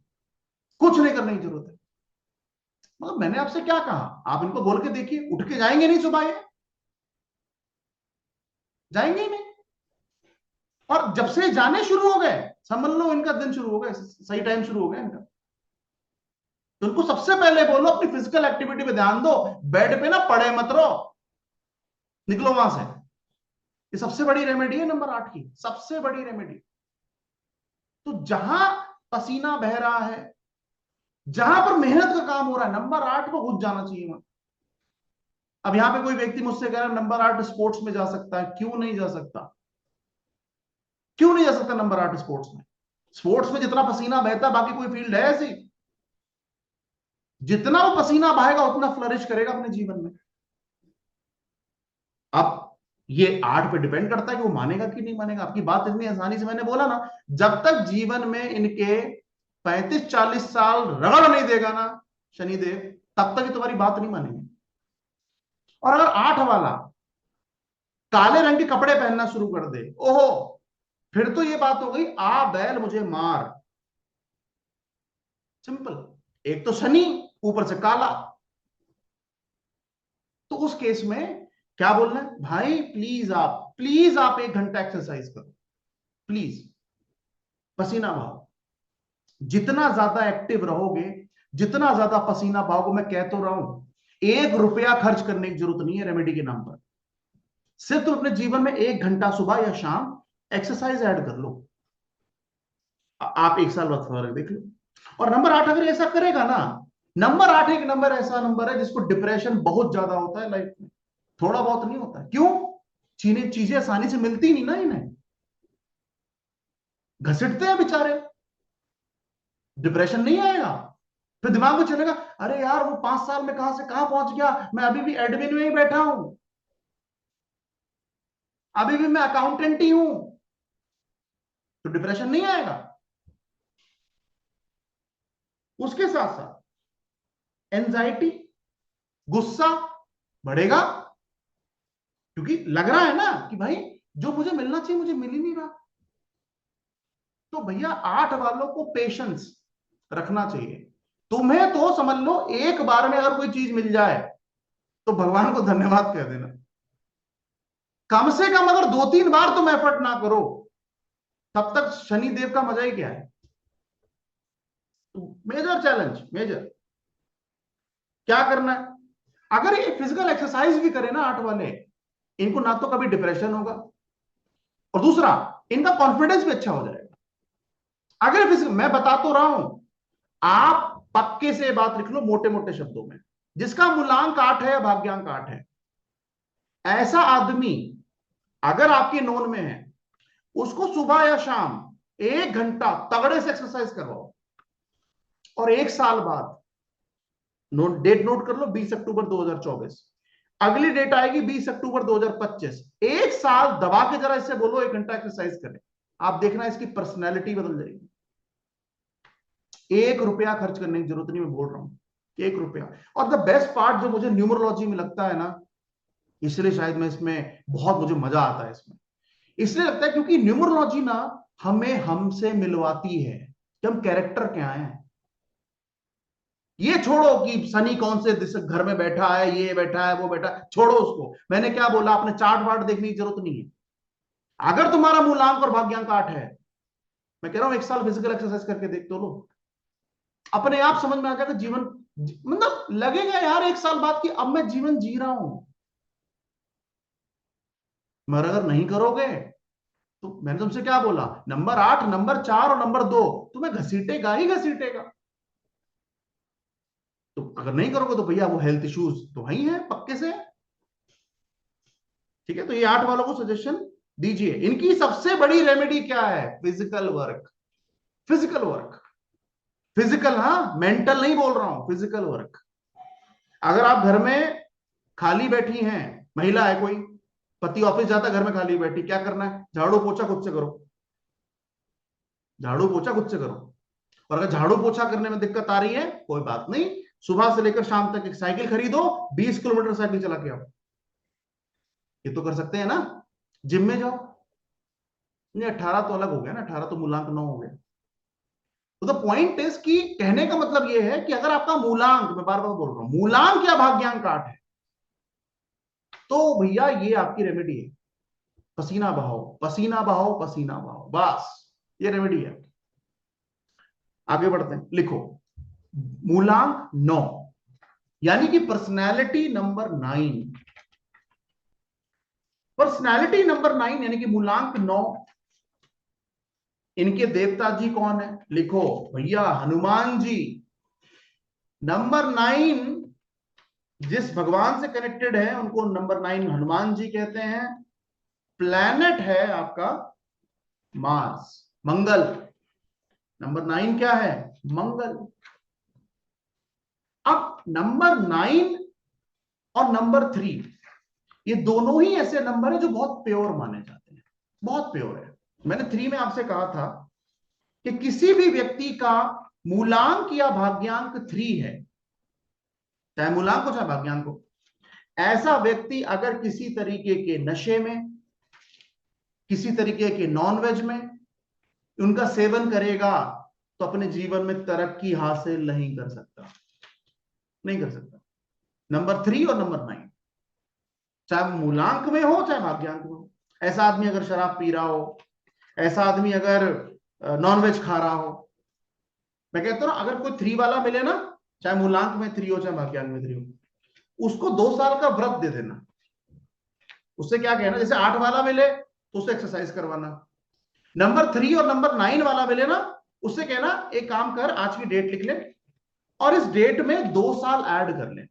कुछ नहीं करने की जरूरत है। मतलब मैंने आपसे क्या कहा, आप इनको बोल के देखिए, उठ के जाएंगे नहीं सुबह? ये जाएंगे ही नहीं। और जब से जाने शुरू हो गए, समझ लो इनका दिन शुरू हो गया, सही टाइम शुरू हो गया इनका। तो उनको सबसे पहले बोलो अपनी फिजिकल एक्टिविटी पे ध्यान दो, बेड पे ना पड़े मत रहो, निकलो वहां से। ये सबसे बड़ी रेमेडी है नंबर 8 की, सबसे बड़ी रेमेडी। तो जहां पसीना बह रहा है, जहां पर मेहनत का काम हो रहा है, नंबर 8 को घुस जाना चाहिए वहां। अब यहां पे कोई व्यक्ति मुझसे कह रहा है नंबर 8 स्पोर्ट्स में जा सकता है, क्यों नहीं जा सकता? क्यों नहीं जा सकता नंबर 8 स्पोर्ट्स में? स्पोर्ट्स में जितना पसीना बहता, बाकी कोई फील्ड है ऐसी? जितना वो पसीना बहेगा उतना फ्लरिश करेगा अपने जीवन में। अब ये 8 पे डिपेंड करता है कि वो मानेगा कि नहीं मानेगा। आपकी बात इतनी आसानी से मैंने बोला ना, जब तक जीवन में इनके 35-40 साल रगड़ नहीं देगा ना शनिदेव, तब तक ही तुम्हारी बात नहीं मानेंगे। और अगर 8 वाला काले रंग के कपड़े पहनना शुरू कर दे, ओहो, फिर तो ये बात हो गई, आ बैल मुझे मार। सिंपल। एक तो शनि, ऊपर से काला। तो उस केस में क्या बोलना है भाई? प्लीज आप 1 घंटा एक्सरसाइज करो, प्लीज। पसीना बहाओ। जितना ज्यादा एक्टिव रहोगे, जितना ज्यादा पसीना बहाओगे, मैं कह तो रहा हूं 1 रुपया खर्च करने की जरूरत नहीं है रेमेडी के नाम पर। सिर्फ तुम अपने जीवन में 1 घंटा सुबह या शाम एक्सरसाइज ऐड कर लो, आप 1 साल बाद फर्क देख लो। और नंबर 8 अगर ऐसा करेगा ना, नंबर 8 एक नंबर ऐसा नंबर है जिसको डिप्रेशन बहुत ज्यादा होता है लाइफ में, थोड़ा बहुत नहीं होता है। क्यों? चीजें आसानी से मिलती नहीं ना इन्हें, घसीटते हैं बेचारे। डिप्रेशन नहीं आएगा, फिर दिमाग में चलेगा अरे यार वो 5 साल में कहां से कहां पहुंच गया, मैं अभी भी एडमिन में ही बैठा हूं, अभी भी मैं अकाउंटेंट ही हूं। तो डिप्रेशन नहीं आएगा। उसके साथ साथ एंजाइटी, गुस्सा बढ़ेगा, क्योंकि लग रहा है ना कि भाई जो मुझे मिलना चाहिए मुझे मिल ही नहीं रहा। तो भैया 8 वालों को पेशेंस रखना चाहिए। तुम्हें तो समझ लो एक बार में अगर कोई चीज मिल जाए तो भगवान को धन्यवाद कह देना। कम से कम अगर 2-3 बार तुम एफर्ट ना करो, तब तक शनि देव का मजा ही क्या है? Major challenge, major. क्या करना है? अगर ये फिजिकल एक्सरसाइज भी करे ना 8 वाले, इनको ना तो कभी डिप्रेशन होगा, और दूसरा इनका कॉन्फिडेंस भी अच्छा हो जाएगा। अगर फिजिकल, मैं बता तो रहा हूं, आप पक्के से बात लिख लो मोटे मोटे शब्दों में, जिसका मूलांक 8 है या भाग्यांक 8 है, ऐसा आदमी अगर आपकी नोन में है, उसको सुबह या शाम 1 घंटा तगड़े से एक्सरसाइज करवाओ, और 1 साल बाद, डेट नोट कर लो, 20 अक्टूबर 2024, अगली डेट आएगी 20 अक्टूबर 2025, 1 साल दबा के जरा इससे बोलो 1 घंटा एक्सरसाइज करे, आप देखना इसकी पर्सनैलिटी बदल जाएगी। 1 रुपया खर्च करने की जरूरत नहीं, मैं बोल रहा हूं 1 रुपया। और द बेस्ट पार्ट जो मुझे न्यूमरोलॉजी में लगता है ना, इसलिए शायद मैं इसमें बहुत, मुझे मजा आता है इसमें, इसलिए लगता है क्योंकि न्यूमरोलॉजी ना हमें हमसे मिलवाती है कि हम कैरेक्टर क्या है। ये छोड़ो कि सनी कौन से घर में बैठा है, ये बैठा है, वो बैठा है, छोड़ो उसको। मैंने क्या बोला, आपने चार्ट वार्ट देखने की जरूरत नहीं है। अगर तुम्हारा मूलांक और भाग्यांक 8 है, मैं कह रहा हूं 1 साल फिजिकल एक्सरसाइज करके देख तो लो, अपने आप समझ में आ जाएगा जीवन, मतलब लगेगा यार 1 साल बाद कि अब मैं जीवन जी रहा हूं। मगर अगर नहीं करोगे, तो मैंने तुमसे क्या बोला, नंबर 8, नंबर 4 और नंबर 2 तुम्हें घसीटेगा ही घसीटेगा। तो अगर नहीं करोगे तो भैया वो हेल्थ इश्यूज तो वही है पक्के से। ठीक है, तो ये 8 वालों को सजेशन दीजिए। इनकी सबसे बड़ी रेमेडी क्या है? Physical work. Physical work, physical, हाँ, मेंटल नहीं बोल रहा हूं, फिजिकल वर्क। अगर आप घर में खाली बैठी हैं, महिला है कोई, पति ऑफिस जाता, घर में खाली बैठी, क्या करना है? झाड़ू पोछा खुद से करो, झाड़ू पोछा खुद से करो। और अगर झाड़ू पोछा करने में दिक्कत आ रही है, कोई बात नहीं, सुबह से लेकर शाम तक एक साइकिल खरीदो, 20 किलोमीटर साइकिल चला के आओ। ये तो कर सकते हैं ना। जिम में जाओ, नहीं 18 तो अलग हो गया ना, 18 तो मूलांक 9 हो गया। तो द पॉइंट इज कि कहने का मतलब यह है कि अगर आपका मूलांक, मैं बार बार बोल रहा हूं, मूलांक या भाग्यांक 8 है, तो भैया ये आपकी रेमेडी है। पसीना बहाओ, पसीना बहाओ, पसीना बहाओ, बस ये रेमेडी है। आगे बढ़ते हैं, लिखो मूलांक 9, यानी कि पर्सनैलिटी नंबर 9। पर्सनैलिटी नंबर 9 यानी कि मूलांक 9, इनके देवता जी कौन है? लिखो भैया, हनुमान जी। नंबर 9 जिस भगवान से कनेक्टेड है उनको नंबर 9 हनुमान जी कहते हैं। प्लैनेट है आपका मार्स, मंगल। नंबर 9 क्या है? मंगल। अब नंबर 9 और नंबर 3, ये दोनों ही ऐसे नंबर है जो बहुत प्योर माने जाते हैं, बहुत प्योर है। मैंने 3 में आपसे कहा था कि किसी भी व्यक्ति का मूलांक या भाग्यांक 3 है, चाहे मूलांक हो चाहे भाग्यांक हो, ऐसा व्यक्ति अगर किसी तरीके के नशे में, किसी तरीके के नॉनवेज में उनका सेवन करेगा, तो अपने जीवन में तरक्की हासिल नहीं कर सकता, नहीं कर सकता। नंबर 3 और नंबर 9, चाहे मूलांक में हो चाहे भाग्यांक में हो। ऐसा आदमी अगर शराब पी रहा हो, ऐसा आदमी अगर नॉनवेज खा रहा हो, मैं कहता हूं अगर कोई 3 वाला मिले ना, चाहे मूलांक में 3 हो चाहे भाग्यांक में 3 हो, उसको 2 साल का व्रत दे देना। उससे क्या कहना, जैसे 8 वाला मिले तो उससे एक्सरसाइज करवाना, नंबर 3 और नंबर 9 वाला मिले ना, उससे कहना एक काम कर, आज की डेट लिख ले और इस डेट में 2 साल ऐड कर ले।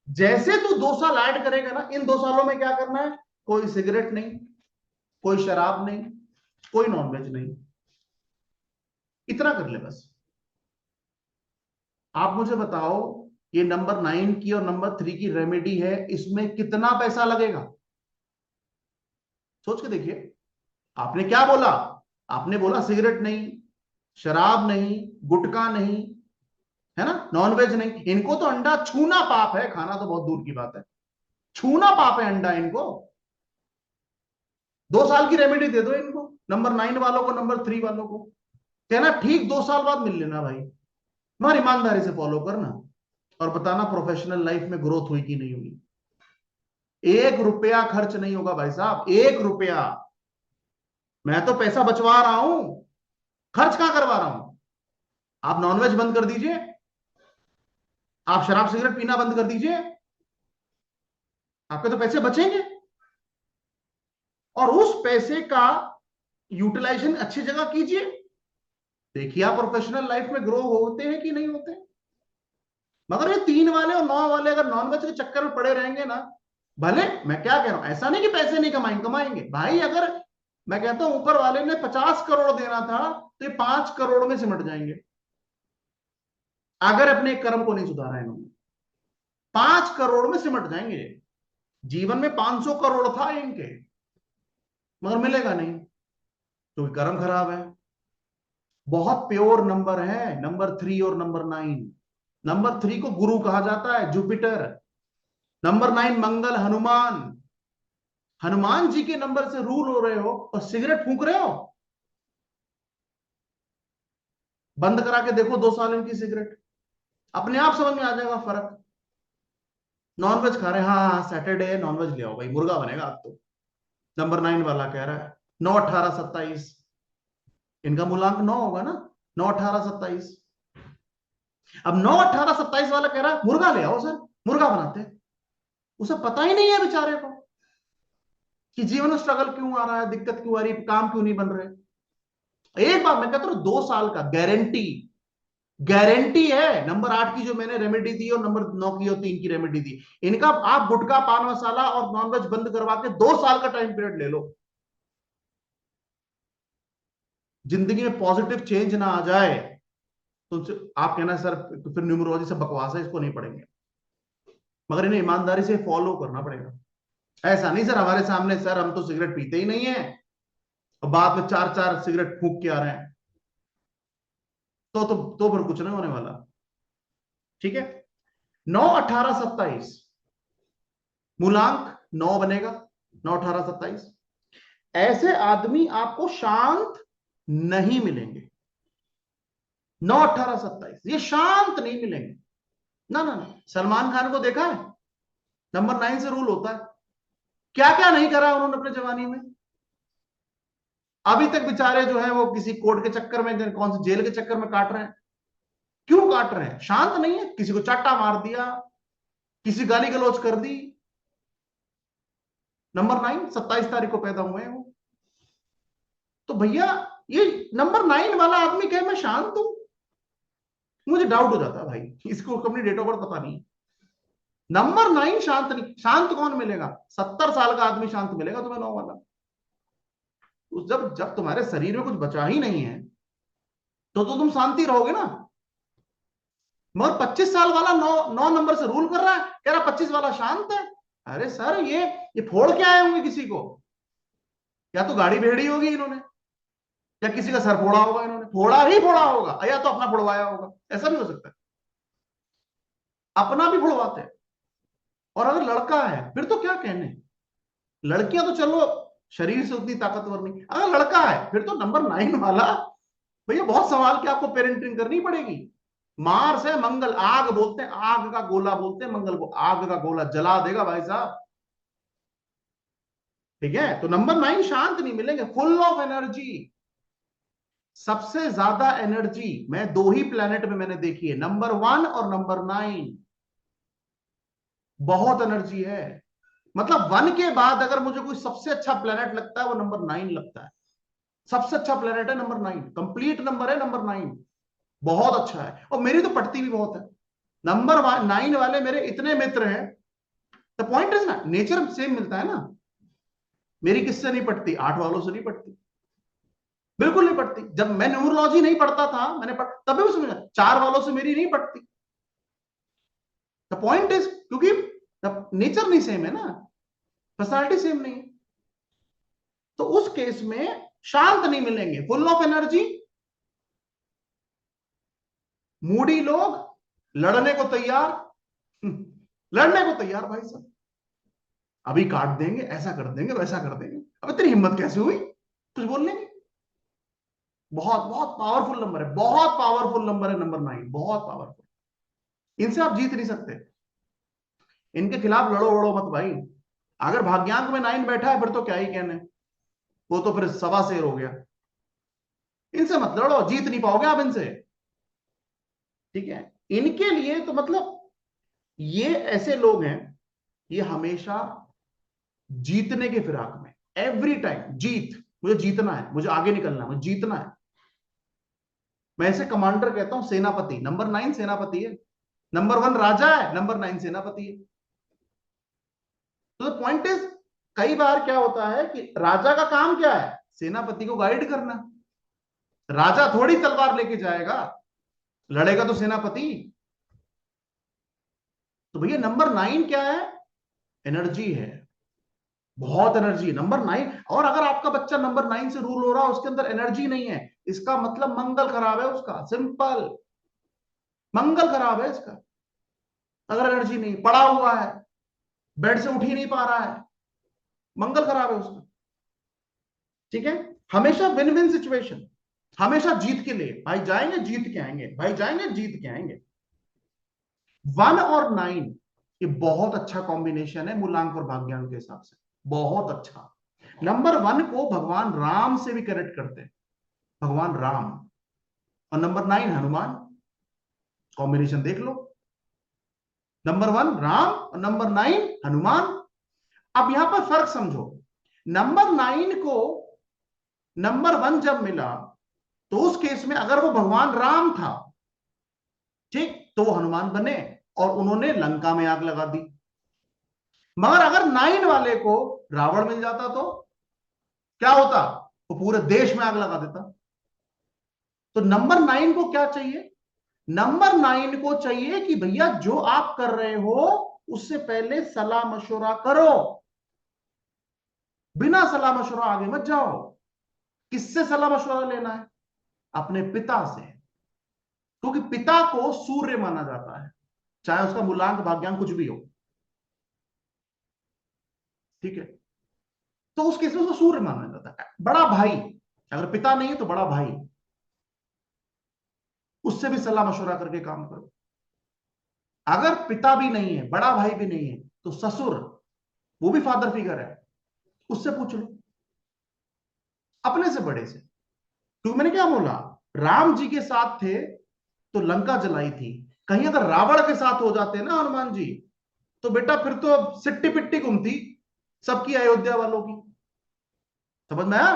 जैसे तू 2 साल ऐड करेगा ना, इन 2 सालों में क्या करना है? कोई सिगरेट नहीं, कोई शराब नहीं, कोई नॉनवेज नहीं, इतना कर ले बस। आप मुझे बताओ, ये नंबर 9 की और नंबर 3 की रेमेडी है, इसमें कितना पैसा लगेगा? सोच के देखिए। आपने क्या बोला? आपने बोला सिगरेट नहीं, शराब नहीं, गुटखा नहीं, है ना, नॉनवेज नहीं। इनको तो अंडा छूना पाप है, खाना तो बहुत दूर की बात है। छूना पाप है अंडा इनको। 2 साल की रेमेडी दे दो इनको, नंबर 9 वालों को, नंबर 3 वालों को। कहना ठीक 2 साल बाद मिल लेना भाई, मगर ईमानदारी से फॉलो करना और बताना प्रोफेशनल लाइफ में ग्रोथ हुई कि नहीं हुई। 1 रुपया खर्च नहीं होगा भाई साहब, 1 रुपया। मैं तो पैसा बचवा रहा हूं, खर्च कहां करवा रहा हूं? आप नॉनवेज बंद कर दीजिए, आप शराब सिगरेट पीना बंद कर दीजिए, आपके तो पैसे बचेंगे, और उस पैसे का यूटिलाइजेशन अच्छी जगह कीजिए। देखिए आप प्रोफेशनल लाइफ में ग्रो होते हैं कि नहीं होते। मगर ये 3 वाले और 9 वाले अगर नॉनवेज के चक्कर में पड़े रहेंगे ना, भले मैं क्या कह रहा हूं, ऐसा नहीं कि पैसे नहीं कमाएंगे, कमाएंगे भाई। अगर मैं कहता हूं ऊपर वाले ने 50 करोड़ देना था तो ये 5 करोड़ में सिमट जाएंगे, अगर अपने कर्म को नहीं सुधारा इन्होंने। 5 करोड़ में सिमट जाएंगे। जीवन में 500 करोड़ था इनके, मगर मिलेगा नहीं क्योंकि कर्म खराब है। बहुत प्योर नंबर है नंबर 3 और नंबर 9। नंबर 3 को गुरु कहा जाता है, जुपिटर। नंबर 9 मंगल, हनुमान। हनुमान जी के नंबर से रूल हो रहे हो और सिगरेट फूंक रहे हो। बंद करा के देखो 2 साल इनकी सिगरेट, अपने आप समझ में आ जाएगा फर्क। नॉनवेज खा रहे हैं, हाँ सैटरडे है, नॉनवेज ले आओ भाई, मुर्गा बनेगा आज तो। नंबर 9 वाला कह रहा है 9, 18, 27। इनका मूलांक 9 होगा ना, 9, 18, 27। अब 9, 18, 27 वाला कह रहा है मुर्गा ले आओ सर, मुर्गा बनाते हैं। उसे पता ही नहीं है बेचारे को कि जीवन में स्ट्रगल क्यों आ रहा है, दिक्कत क्यों आ रही है, काम क्यों नहीं बन रहे। एक बात मैं कहता हूं, 2 साल का गारंटी, गारंटी है। नंबर 8 की जो मैंने रेमेडी दी और नंबर 9 की और 3 की रेमेडी दी, इनका आप गुटखा पान मसाला और नॉनवेज बंद करवा के 2 साल का टाइम पीरियड ले लो। जिंदगी में पॉजिटिव चेंज ना आ जाए तो आप कहना सर तो फिर न्यूमरोलॉजी से बकवास है, इसको नहीं पढ़ेंगे। मगर इन्हें ईमानदारी से फॉलो करना पड़ेगा। ऐसा नहीं सर हमारे सामने सर हम तो सिगरेट पीते ही नहीं है और बाद में 4 4 सिगरेट फूंक के आ रहे हैं, तो फिर कुछ नहीं होने वाला। ठीक है, 9, 18, 27 मूलांक 9 बनेगा। 9, 18, 27 ऐसे आदमी आपको शांत नहीं मिलेंगे। 9, 18, 27 ये शांत नहीं मिलेंगे। ना ना ना, सलमान खान को देखा है, नंबर 9 से रूल होता है। क्या क्या नहीं करा उन्होंने अपने जवानी में। अभी तक बेचारे जो है वो किसी कोर्ट के चक्कर में, कौन सी जेल के चक्कर में काट रहे हैं। क्यों काट रहे हैं, शांत नहीं है। किसी को चाटा मार दिया, किसी गाली गलौज कर दी। नंबर 9 27 तारीख को पैदा हुए हैं वो। तो भैया ये नंबर 9 वाला आदमी कहे मैं शांत हूं, मुझे डाउट हो जाता है भाई, इसको अपनी डेट ऑफ बर्थ पता नहीं। नंबर 9 शांत नहीं, शांत कौन मिलेगा, 70 साल का आदमी शांत मिलेगा तुम्हें 9 वाला। जब जब तुम्हारे शरीर में कुछ बचा ही नहीं है तो तुम शांति रहोगे ना। मगर 25 साल वाला 9 नंबर से रूल कर रहा है, कह रहा 25 वाला शांत है। अरे सर ये फोड़ के आए होंगे किसी को, या तो गाड़ी भेड़ी होगी इन्होंने, या किसी का सर फोड़ा होगा इन्होंने, फोड़ा ही फोड़ा होगा, या तो अपना फोड़वाया होगा, ऐसा भी हो सकता है। अपना भी फोड़वाते हैं। और अगर लड़का है फिर तो क्या कहने, लड़कियां तो चलो शरीर से उतनी ताकतवर नहीं, अगर लड़का है फिर तो नंबर 9 वाला भैया बहुत सवाल की आपको पेरेंटिंग करनी पड़ेगी। मार्स है, मंगल, आग बोलते हैं, आग का गोला बोलते हैं मंगल को, आग का गोला जला देगा भाई साहब। ठीक है, तो नंबर 9 शांत नहीं मिलेंगे, फुल ऑफ एनर्जी। सबसे ज्यादा एनर्जी मैं 2 ही प्लेनेट में मैंने देखी है, नंबर 1 और नंबर 9। बहुत एनर्जी है। मतलब 1 के बाद अगर मुझे कोई सबसे अच्छा प्लेनेट लगता है वो नंबर 9 लगता है। सबसे अच्छा प्लेनेट है नंबर 9, कंप्लीट नंबर है नंबर 9। बहुत अच्छा है और मेरी तो पढ़ती भी बहुत है। नंबर 9 वाले मेरे इतने मित्र हैं। द पॉइंट इज ना, नेचर सेम मिलता है ना। मेरी किससे नहीं पढ़ती, 8 वालों से नहीं पढ़ती, बिल्कुल नहीं पढ़ती। जब मैं न्यूमरोलॉजी नहीं पढ़ता था मैंने तभी भी समझा 4 वालों से मेरी नहीं पढ़ती। द पॉइंट इज क्योंकि नेचर नहीं सेम है ना, पर्सनालिटी सेम नहीं है। तो उस केस में शांत नहीं मिलेंगे, फुल ऑफ एनर्जी, मूडी लोग, लड़ने को तैयार। लड़ने को तैयार भाई साहब, अभी काट देंगे, ऐसा कर देंगे, वैसा कर देंगे। अब तेरी हिम्मत कैसे हुई कुछ बोलने की। बहुत बहुत पावरफुल नंबर है, बहुत पावरफुल नंबर है नंबर 9, बहुत पावरफुल। इनसे आप जीत नहीं सकते, इनके खिलाफ लड़ो वड़ो मत भाई। अगर भाग्यांक में 9 बैठा है फिर तो क्या ही कहने, वो तो फिर सवा शेर हो गया। इनसे मत लड़ो, जीत नहीं पाओगे आप इनसे। ठीक है, इनके लिए तो मतलब ये ऐसे लोग हैं, ये हमेशा जीतने के फिराक में, एवरी टाइम जीत, मुझे जीतना है, मुझे आगे निकलना है, मुझे जीतना है। मैं ऐसे कमांडर कहता हूं, सेनापति, नंबर 9 सेनापति है, नंबर 1 राजा है, नंबर 9 सेनापति है। तो पॉइंट इज, कई बार क्या होता है कि राजा का काम क्या है, सेनापति को गाइड करना। राजा थोड़ी तलवार लेके जाएगा, लड़ेगा तो सेनापति। तो भैया नंबर 9 क्या है, एनर्जी है, बहुत एनर्जी नंबर 9। और अगर आपका बच्चा नंबर 9 से रूल हो रहा है, उसके अंदर एनर्जी नहीं है, इसका मतलब मंगल खराब है उसका, सिंपल, मंगल खराब है इसका। अगर एनर्जी नहीं, पड़ा हुआ है, बेड से उठ ही नहीं पा रहा है, मंगल खराब है उसका। ठीक है, हमेशा विन विन सिचुएशन, हमेशा जीत के लिए, भाई जाएंगे जीत के आएंगे, भाई जाएंगे जीत के आएंगे। 1 और 9 ये बहुत अच्छा कॉम्बिनेशन है मूलांक और भाग्यांक के हिसाब से, बहुत अच्छा। नंबर 1 को भगवान राम से भी कनेक्ट करते हैं, भगवान राम, और नंबर 9 हनुमान, कॉम्बिनेशन देख लो, नंबर 1 राम और नंबर 9 हनुमान। अब यहां पर फर्क समझो, नंबर 9 को नंबर 1 जब मिला, तो उस केस में अगर वो भगवान राम था, ठीक, तो वो हनुमान बने और उन्होंने लंका में आग लगा दी। मगर अगर 9 वाले को रावण मिल जाता तो क्या होता, वो पूरे देश में आग लगा देता। तो नंबर 9 को क्या चाहिए, नंबर 9 को चाहिए कि भैया जो आप कर रहे हो उससे पहले सलाह मशवरा करो, बिना सलाह मशवरा आगे मत जाओ। किससे सलाह मशवरा लेना है, अपने पिता से, क्योंकि पिता को सूर्य माना जाता है, चाहे उसका मूलांक भाग्यांक कुछ भी हो। ठीक है, तो उस केस में उसको सूर्य माना जाता है, बड़ा भाई, अगर पिता नहीं है तो बड़ा भाई, उससे भी सलाह मशवरा करके काम करो। अगर पिता भी नहीं है, बड़ा भाई भी नहीं है, तो ससुर, वो भी फादर फिगर है, उससे पूछ लो, अपने से बड़े से। क्योंकि मैंने क्या बोला, राम जी के साथ थे तो लंका जलाई थी, कहीं अगर रावण के साथ हो जाते ना हनुमान जी, तो बेटा फिर तो सिट्टी पिट्टी घूमती सबकी, अयोध्या वालों की। समझ में आया।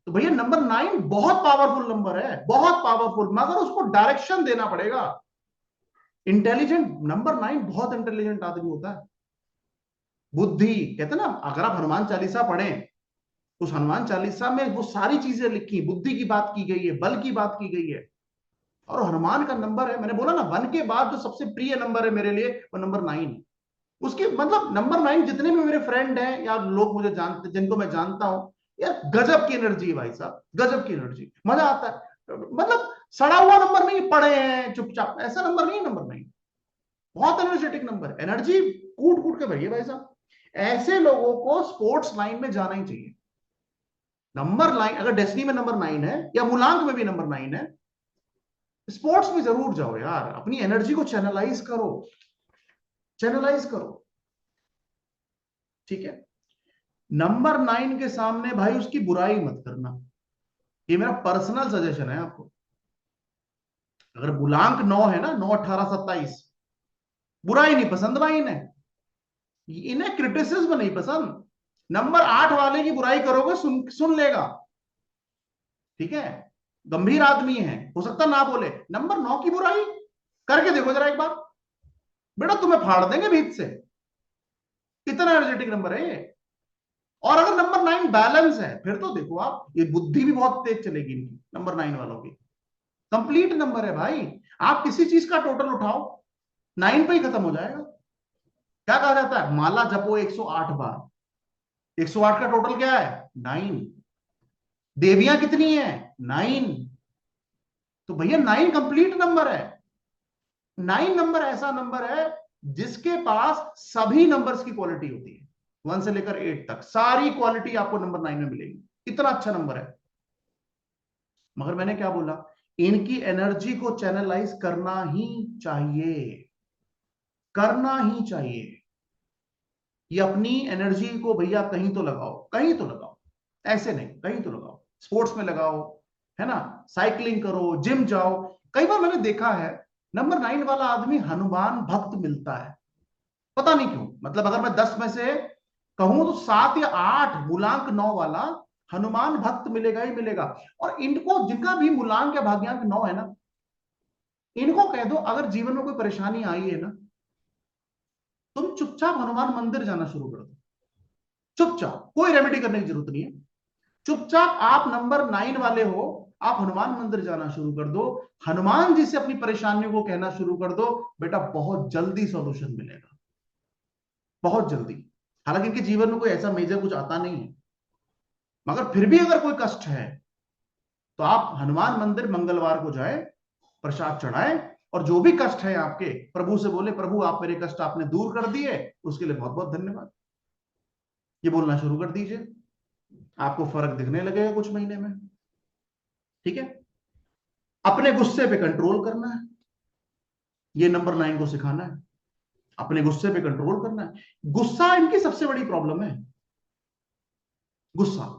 तो भैया नंबर 9 बहुत पावरफुल नंबर है, बहुत पावरफुल, मगर उसको डायरेक्शन देना पड़ेगा। इंटेलिजेंट, नंबर 9 बहुत इंटेलिजेंट आदमी होता है, बुद्धि, कहते ना, अगर आप हनुमान चालीसा पढ़ें, उस हनुमान चालीसा में वो सारी चीजें लिखी, बुद्धि की बात की गई है, बल की बात की गई है। और हनुमान का नंबर है, मैंने बोला ना, 1 के बाद जो सबसे प्रिय नंबर है मेरे लिए, वो नंबर 9 है। उसके मतलब नंबर 9, जितने भी मेरे फ्रेंड हैं या लोग मुझे जानते, जिनको मैं जानता हूं, यार गजब की एनर्जी है भाई साहब, गजब की एनर्जी, मजा आता है। मतलब सड़ा हुआ नंबर नहीं, पड़े हैं चुपचाप, ऐसा नंबर नहीं, नंबर 9 बहुत एनर्जेटिक नंबर, एनर्जी कूट कूट के भरी है भाई साहब। ऐसे लोगों को स्पोर्ट्स लाइन में जाना ही चाहिए। नंबर 9 अगर डेस्टिनी में नंबर 9 है या मूलांक में भी नंबर 9 है, स्पोर्ट्स में जरूर जाओ यार, अपनी एनर्जी को चैनलाइज करो, चैनलाइज करो। ठीक है, नंबर 9 के सामने भाई उसकी बुराई मत करना, ये मेरा पर्सनल सजेशन है आपको। अगर मूलांक 9 है ना, 9 18 27, बुराई नहीं पसंद भाई इन्हें, इन्हें क्रिटिसिज्म नहीं पसंद। नंबर 8 वाले की बुराई करोगे, सुन सुन लेगा, ठीक है, गंभीर आदमी है, हो सकता ना बोले। नंबर 9 की बुराई करके देखो जरा एक बार, बेटा तुम्हें फाड़ देंगे भीत से, इतना एनर्जेटिक नंबर है ये। और अगर नंबर 9 बैलेंस है, फिर तो देखो आप, ये बुद्धि भी बहुत तेज चलेगी इनकी, नंबर 9 वालों की। कंप्लीट नंबर है भाई, आप किसी चीज का टोटल उठाओ, 9 पे ही खत्म हो जाएगा। क्या कहा जाता है, माला जपो 108 बार, 108 का टोटल क्या है, 9। देवियां कितनी है, 9। तो भैया 9 कंप्लीट नंबर है। 9 नंबर ऐसा नंबर है जिसके पास सभी नंबर्स की क्वालिटी होती है, 1 से लेकर 8 तक सारी क्वालिटी आपको नंबर 9 में मिलेगी, इतना अच्छा नंबर है। मगर मैंने क्या बोला, इनकी एनर्जी को चैनलाइज करना ही चाहिए, करना ही चाहिए। ये अपनी एनर्जी को भैया कहीं तो लगाओ, कहीं तो लगाओ, ऐसे नहीं, कहीं तो लगाओ, स्पोर्ट्स में लगाओ, है ना, साइकिलिंग करो, जिम जाओ। कई बार मैंने देखा है, नंबर 9 वाला आदमी हनुमान भक्त मिलता है, पता नहीं क्यों, मतलब अगर मैं 10 में से कहूं तो 7 या 8 मूलांक 9 वाला हनुमान भक्त मिलेगा ही मिलेगा। और इनको जिनका भी मूलांक या भाग्यांक 9 है ना, इनको कह दो अगर जीवन में कोई परेशानी आई है ना, तुम चुपचाप हनुमान मंदिर जाना शुरू कर दो। चुपचाप, कोई रेमेडी करने की जरूरत नहीं है। चुपचाप आप नंबर 9 वाले हो, आप हनुमान मंदिर जाना शुरू कर दो, हनुमान जी से अपनी परेशानियों को कहना शुरू कर दो, बेटा बहुत जल्दी सॉल्यूशन मिलेगा, बहुत जल्दी। हालांकि इनके जीवन में कोई ऐसा मेजर कुछ आता नहीं है, मगर फिर भी अगर कोई कष्ट है तो आप हनुमान मंदिर मंगलवार को जाए, प्रसाद चढ़ाए, और जो भी कष्ट है आपके, प्रभु से बोले प्रभु आप मेरे कष्ट आपने दूर कर दिए, उसके लिए बहुत बहुत धन्यवाद, ये बोलना शुरू कर दीजिए। आपको फर्क दिखने लगेगा कुछ महीने में। ठीक है, अपने गुस्से पे कंट्रोल करना है, ये नंबर 9 को सिखाना है, अपने गुस्से पे कंट्रोल करना है। गुस्सा इनकी सबसे बड़ी प्रॉब्लम है, गुस्सा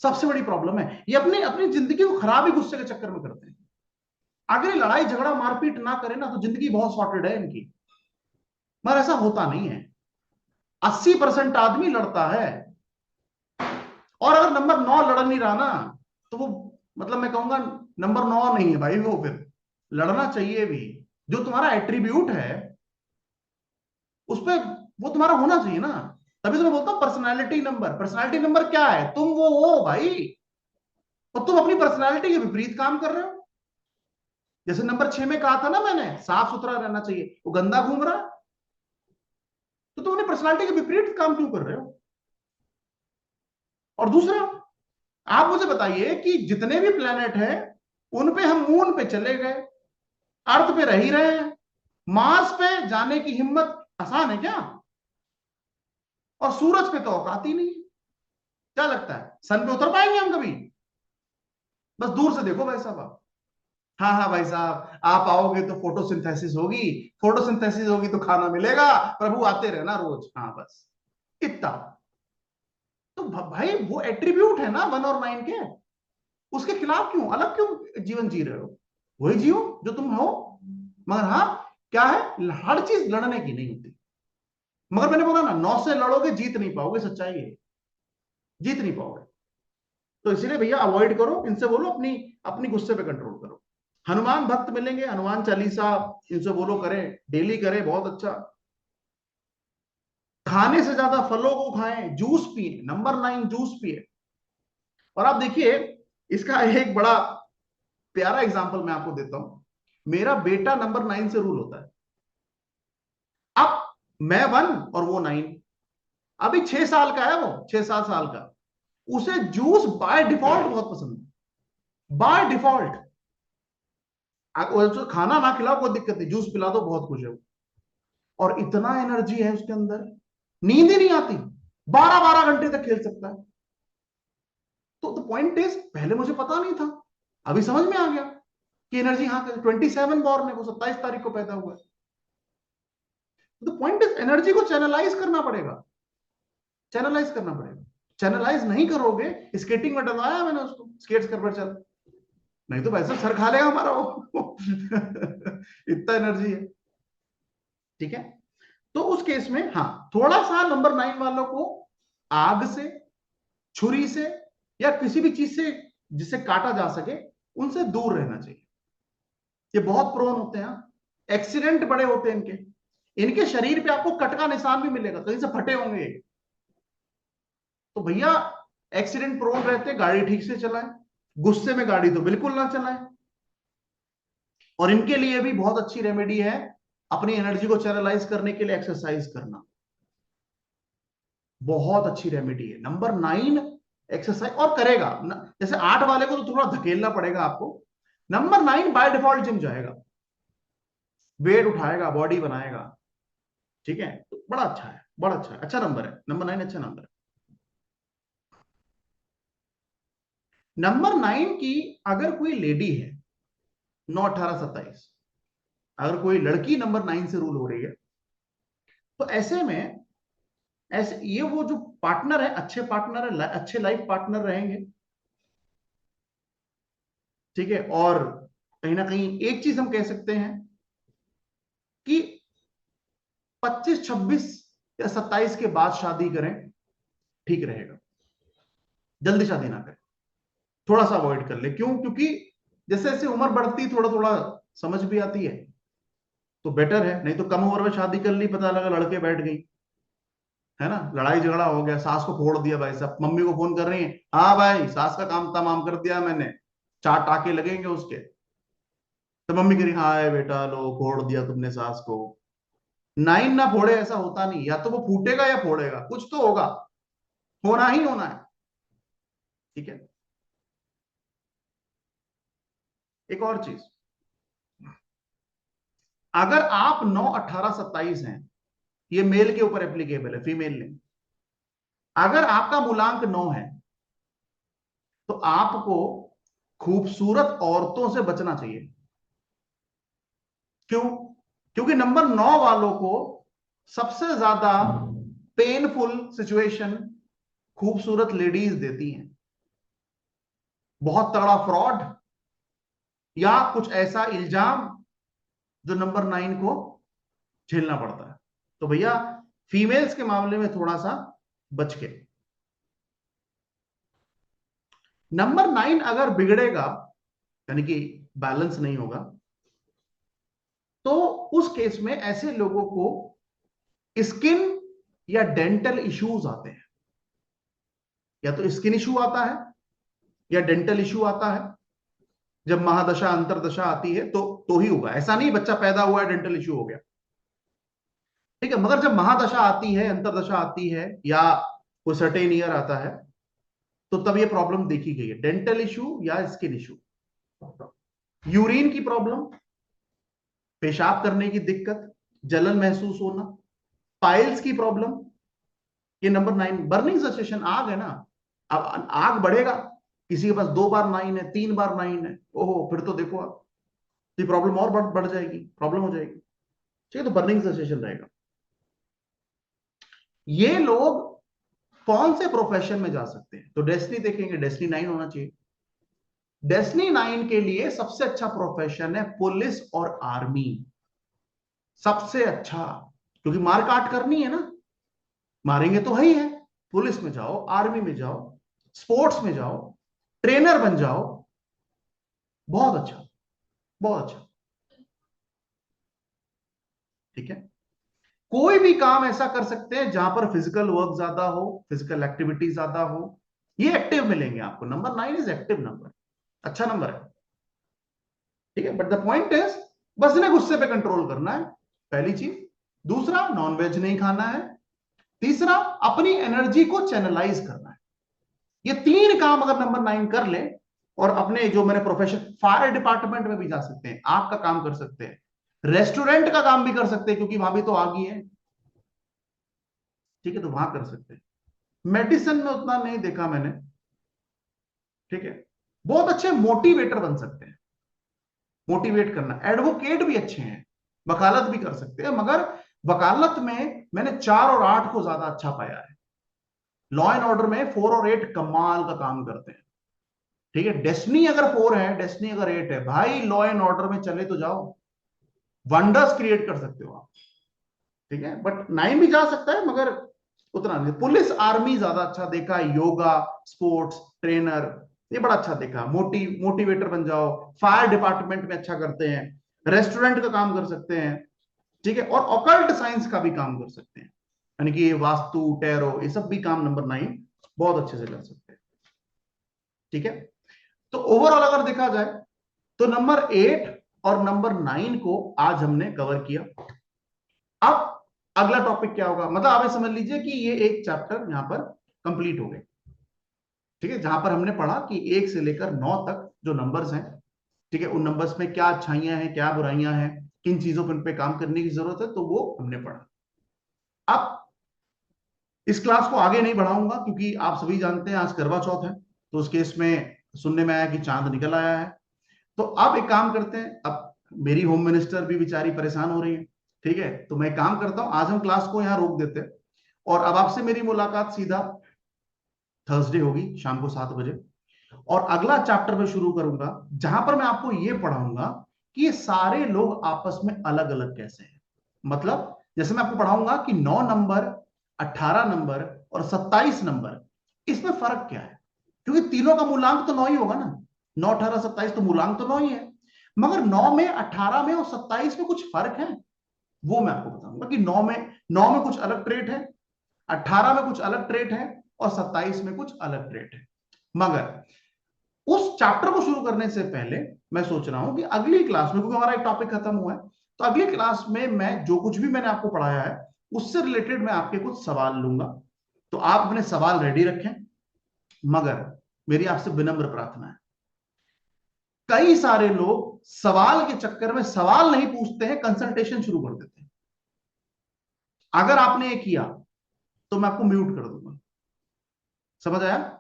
सबसे बड़ी प्रॉब्लम है। ये अपनी अपनी जिंदगी को खराब ही गुस्से के चक्कर में करते हैं। अगर लड़ाई झगड़ा मारपीट ना करे ना तो जिंदगी बहुत सॉर्टेड है इनकी, मगर ऐसा होता नहीं है। 80% आदमी लड़ता है, और अगर नंबर 9 लड़ नहीं रहा ना, तो वो, मतलब मैं कहूंगा नंबर 9 नहीं है भाई, वो फिर लड़ना चाहिए भी। जो तुम्हारा एट्रीब्यूट है उस पर वो तुम्हारा होना चाहिए ना। तभी तो मैं बोलता हूं पर्सनैलिटी नंबर। पर्सनैलिटी नंबर क्या है? तुम वो हो भाई, और तुम अपनी पर्सनैलिटी के विपरीत काम कर रहे हो। जैसे नंबर 6 में कहा था ना मैंने, साफ सुथरा रहना चाहिए, वो गंदा घूम रहा है, तो तुम अपनी पर्सनैलिटी के विपरीत काम क्यों कर रहे हो? और दूसरा, आप मुझे बताइए कि जितने भी प्लेनेट हैं उन पे हम मून पे चले गए, अर्थ पे रह ही रहे हैं, मार्स पे जाने की हिम्मत आसान है क्या? और सूरज पे तो औकात ही नहीं है। क्या लगता है सन पे उतर पाएंगे हम कभी? बस दूर से देखो भाई साहब आप। हाँ हाँ भाई साहब, आप आओगे तो फोटोसिंथेसिस होगी, फोटोसिंथेसिस होगी तो खाना मिलेगा, प्रभु आते रहना रोज, हाँ बस इतना। तो भाई वो एट्रीब्यूट है ना 1 और 9 के, उसके खिलाफ क्यों, अलग क्यों जीवन जी रहे हो? वही जियो जो तुम हो। मगर हाँ, क्या है, हर चीज लड़ने की नहीं होती। मगर मैंने बोला ना, 9 से लड़ोगे जीत नहीं पाओगे, सच्चाई है, जीत नहीं पाओगे। तो इसीलिए भैया अवॉइड करो, इनसे बोलो अपनी अपनी गुस्से पे कंट्रोल करो। हनुमान भक्त मिलेंगे, हनुमान चालीसा इनसे बोलो करें, डेली करें, बहुत अच्छा। खाने से ज्यादा फलों को खाएं, जूस पिए, नंबर 9 जूस पिए। और आप देखिए, इसका एक बड़ा प्यारा एग्जांपल मैं आपको देता हूं। मेरा बेटा नंबर 9 से रूल होता है। अब मैं 1 और वो 9, अभी 6 साल का है, वो 6-7 साल का, उसे जूस बाय डिफॉल्ट बहुत पसंद है, बाय डिफॉल्ट। तो खाना ना खिलाओ कोई दिक्कत नहीं, जूस पिला दो बहुत खुश है वो। और इतना एनर्जी है उसके अंदर, नींद ही नहीं आती, 12-12 घंटे तक खेल सकता है। तो पॉइंट इज, पहले मुझे पता नहीं था, अभी समझ में आ गया कि एनर्जी, हाँ 27 बॉर्न है वो, 27 तारीख को पैदा हुआ है। तो पॉइंट इज, एनर्जी को चैनलाइज करना पड़ेगा, चैनलाइज करना पड़ेगा। चैनलाइज नहीं करोगे, स्केटिंग में डलवाया मैंने उसको, स्केट्स कर पर चल, नहीं तो वैसे सर खा लेगा हमारा वो इतना एनर्जी है। ठीक है, तो उस केस में हाँ, थोड़ा सा नंबर 9 वालों को आग से, छुरी से, या किसी भी चीज से जिससे काटा जा सके, उनसे दूर रहना चाहिए। ये बहुत प्रोन होते हैं, एक्सीडेंट बड़े होते हैं इनके। इनके शरीर पे आपको कट का निशान भी मिलेगा, कहीं से फटे होंगे। तो भैया एक्सीडेंट प्रोन रहते, गाड़ी ठीक से चलाएं, गुस्से में गाड़ी तो बिल्कुल ना चलाएं। और इनके लिए भी बहुत अच्छी रेमेडी है, अपनी एनर्जी को चैनलाइज करने के लिए एक्सरसाइज करना, बहुत अच्छी रेमेडी है। नंबर 9 एक्सरसाइज और करेगा जैसे 8 वाले को तो थोड़ा धकेलना पड़ेगा आपको, नंबर 9 बाय डिफॉल्ट जिम जाएगा, वेट उठाएगा, बॉडी बनाएगा। ठीक है, तो बड़ा अच्छा है, बड़ा अच्छा है, अच्छा नंबर है नंबर 9, अच्छा नंबर है। नंबर 9 की अगर कोई लेडी है, 9, 18, 27, अगर कोई लड़की नंबर 9 से रूल हो रही है, तो ऐसे में, ऐसे ये वो जो पार्टनर है, अच्छे पार्टनर है, अच्छे लाइफ पार्टनर रहेंगे। ठीक है, और कहीं ना कहीं एक चीज हम कह सकते हैं कि 25, 26 या 27 के बाद शादी करें, ठीक रहेगा। जल्दी शादी ना करें, थोड़ा सा अवॉइड कर ले। क्यों? क्योंकि जैसे जैसे उम्र बढ़ती, थोड़ा थोड़ा समझ भी आती है, तो बेटर है। नहीं तो कम उम्र में शादी कर ली, पता लगा लड़के बैठ गई, है ना, लड़ाई झगड़ा हो गया, सास को फोड़ दिया भाई साहब, मम्मी को फोन कर रही है, हाँ भाई सास का काम तमाम कर दिया मैंने, 4 टाके लगेंगे उसके। तो मम्मी कह रही, हाँ बेटा लो फोड़ दिया तुमने सास को। नाइन ना फोड़े ऐसा होता नहीं, या तो वो फूटेगा या फोड़ेगा, कुछ तो होगा, होना ही होना है। ठीक है। एक और चीज, अगर आप 9, 18, 27 हैं, ये मेल के ऊपर एप्लीकेबल है, फीमेल नहीं। अगर आपका मूलांक 9 है तो आपको खूबसूरत औरतों से बचना चाहिए। क्यों? क्योंकि नंबर 9 वालों को सबसे ज्यादा पेनफुल सिचुएशन खूबसूरत लेडीज देती हैं। बहुत तगड़ा फ्रॉड या कुछ ऐसा इल्जाम जो नंबर 9 को झेलना पड़ता है। तो भैया फीमेल्स के मामले में थोड़ा सा बच के। नंबर 9 अगर बिगड़ेगा, यानी कि बैलेंस नहीं होगा, तो उस केस में ऐसे लोगों को स्किन या डेंटल इश्यूज आते हैं। या तो स्किन इशू आता है या डेंटल इशू आता है। जब महादशा अंतरदशा आती है तो ही होगा, ऐसा नहीं बच्चा पैदा हुआ है डेंटल इशू हो गया। ठीक है, मगर जब महादशा आती है, अंतरदशा आती है, या कोई सर्टेन ईयर आता है, तो तब ये प्रॉब्लम देखी गई है, डेंटल इशू या स्किन इशू। यूरिन की प्रॉब्लम, पेशाब करने की दिक्कत, जलन महसूस होना, पाइल्स की प्रॉब्लम, ये नंबर 9 बर्निंग सेंसेशन, आग है ना। अब आग बढ़ेगा, किसी के पास 2 बार 9 है, 3 बार 9 है, ओहो फिर तो देखो आप, तो प्रॉब्लम और बढ़ जाएगी, प्रॉब्लम हो जाएगी। ठीक है, तो बर्निंग सेंसेशन रहेगा। ये लोग कौन से प्रोफेशन में जा सकते हैं? तो डेस्टिनी देखेंगे, डेस्टिनी 9 होना चाहिए। डेस्टिनी 9 के लिए सबसे अच्छा प्रोफेशन है पुलिस और आर्मी, सबसे अच्छा। क्योंकि मार काट करनी है ना, मारेंगे तो है ही है। पुलिस में जाओ, आर्मी में जाओ, स्पोर्ट्स में जाओ, ट्रेनर बन जाओ, बहुत अच्छा, बहुत अच्छा। ठीक है, कोई भी काम ऐसा कर सकते हैं जहां पर फिजिकल वर्क ज्यादा हो, फिजिकल एक्टिविटी ज्यादा हो, ये एक्टिव मिलेंगे आपको। नंबर 9 इज एक्टिव नंबर, अच्छा नंबर है। ठीक है, बट द पॉइंट इज, बस इन्हें गुस्से पे कंट्रोल करना है, पहली चीज। दूसरा, नॉनवेज नहीं खाना है। तीसरा, अपनी एनर्जी को चैनलाइज करना है। ये 3 काम अगर नंबर 9 कर ले, और अपने जो मैंने प्रोफेशन, फायर डिपार्टमेंट में भी जा सकते हैं, आग का काम कर सकते हैं, रेस्टोरेंट का काम भी कर सकते हैं, क्योंकि वहां भी तो आग ही है। ठीक है, तो वहां कर सकते हैं। मेडिसिन में उतना नहीं देखा मैंने। ठीक है, बहुत अच्छे मोटिवेटर बन सकते हैं, मोटिवेट करना। एडवोकेट भी अच्छे हैं, वकालत भी कर सकते हैं, मगर वकालत में मैंने 4 और 8 को ज्यादा अच्छा पाया है। लॉ एंड ऑर्डर में 4 और 8 कमाल का काम करते हैं। ठीक है, डेस्टिनी अगर 4 है, डेस्टिनी अगर 8 है, भाई लॉ एंड ऑर्डर में चले तो जाओ, वंडर्स क्रिएट कर सकते हो आप। ठीक है, बट 9 भी जा सकता है, मगर उतना नहीं। पुलिस आर्मी ज्यादा अच्छा देखा है, योगा, स्पोर्ट्स, ट्रेनर, ये बड़ा अच्छा देखा। मोटिवेटर बन जाओ, फायर डिपार्टमेंट में अच्छा करते हैं, रेस्टोरेंट का काम कर सकते हैं। ठीक है, और ऑकल्ट साइंस का भी काम कर सकते हैं, यानी कि वास्तु, टैरो, ये सब भी काम नंबर 9 बहुत अच्छे से कर सकते हैं। ठीक है, तो ओवरऑल अगर देखा जाए तो नंबर 8 और नंबर 9 को आज हमने कवर किया। अब अगला टॉपिक क्या होगा, मतलब आप ये समझ लीजिए कि ये एक चैप्टर यहां पर कंप्लीट हो गए। ठीक है, जहां पर हमने पढ़ा कि 1 से लेकर 9 तक जो नंबर्स हैं, ठीक है, उन नंबर्स में क्या अच्छाइयां हैं, क्या बुराइयां हैं, किन चीजों पर काम करने की जरूरत है, तो वो हमने पढ़ा। अब इस क्लास को आगे नहीं बढ़ाऊंगा, क्योंकि आप सभी जानते हैं आज करवा चौथ है, तो उस केस में सुनने में आया कि चांद निकल आया है। तो अब एक काम करते हैं, अब मेरी होम मिनिस्टर भी बेचारी परेशान हो रही है। ठीक है, तो मैं काम करता हूं, आज हम क्लास को यहां रोक देते हैं, और अब आपसे मेरी मुलाकात सीधा थर्सडे होगी शाम को 7 बजे। और अगला चैप्टर में शुरू करूंगा, जहां पर मैं आपको यह पढ़ाऊंगा कि ये सारे लोग आपस में अलग अलग कैसे हैं। मतलब जैसे मैं आपको पढ़ाऊंगा कि 9 नंबर, 18 नंबर और 27 नंबर, इसमें फर्क क्या है, क्योंकि तीनों का मूलांक तो 9 ही होगा ना। 9, 18, 27 तो मूलांक तो 9 ही है, मगर 9 में, 18 में और 27 में कुछ फर्क है। वो मैं आपको बताऊंगा कि 9 में कुछ अलग ट्रेट है, 18 में कुछ अलग ट्रेट है और 27 में कुछ अलग ट्रेट है। मगर उस चैप्टर को शुरू करने से पहले मैं सोच रहा हूं कि अगली क्लास में, क्योंकि हमारा एक टॉपिक खत्म हुआ है, तो अगली क्लास में मैं जो कुछ भी मैंने आपको पढ़ाया है उससे रिलेटेड मैं आपके कुछ सवाल लूंगा। तो आप अपने सवाल रेडी रखें, मगर मेरी आपसे विनम्र प्रार्थना है, कई सारे लोग सवाल के चक्कर में सवाल नहीं पूछते हैं, कंसल्टेशन शुरू कर देते हैं। अगर आपने ये किया तो मैं आपको म्यूट कर दूंगा। समझ आया?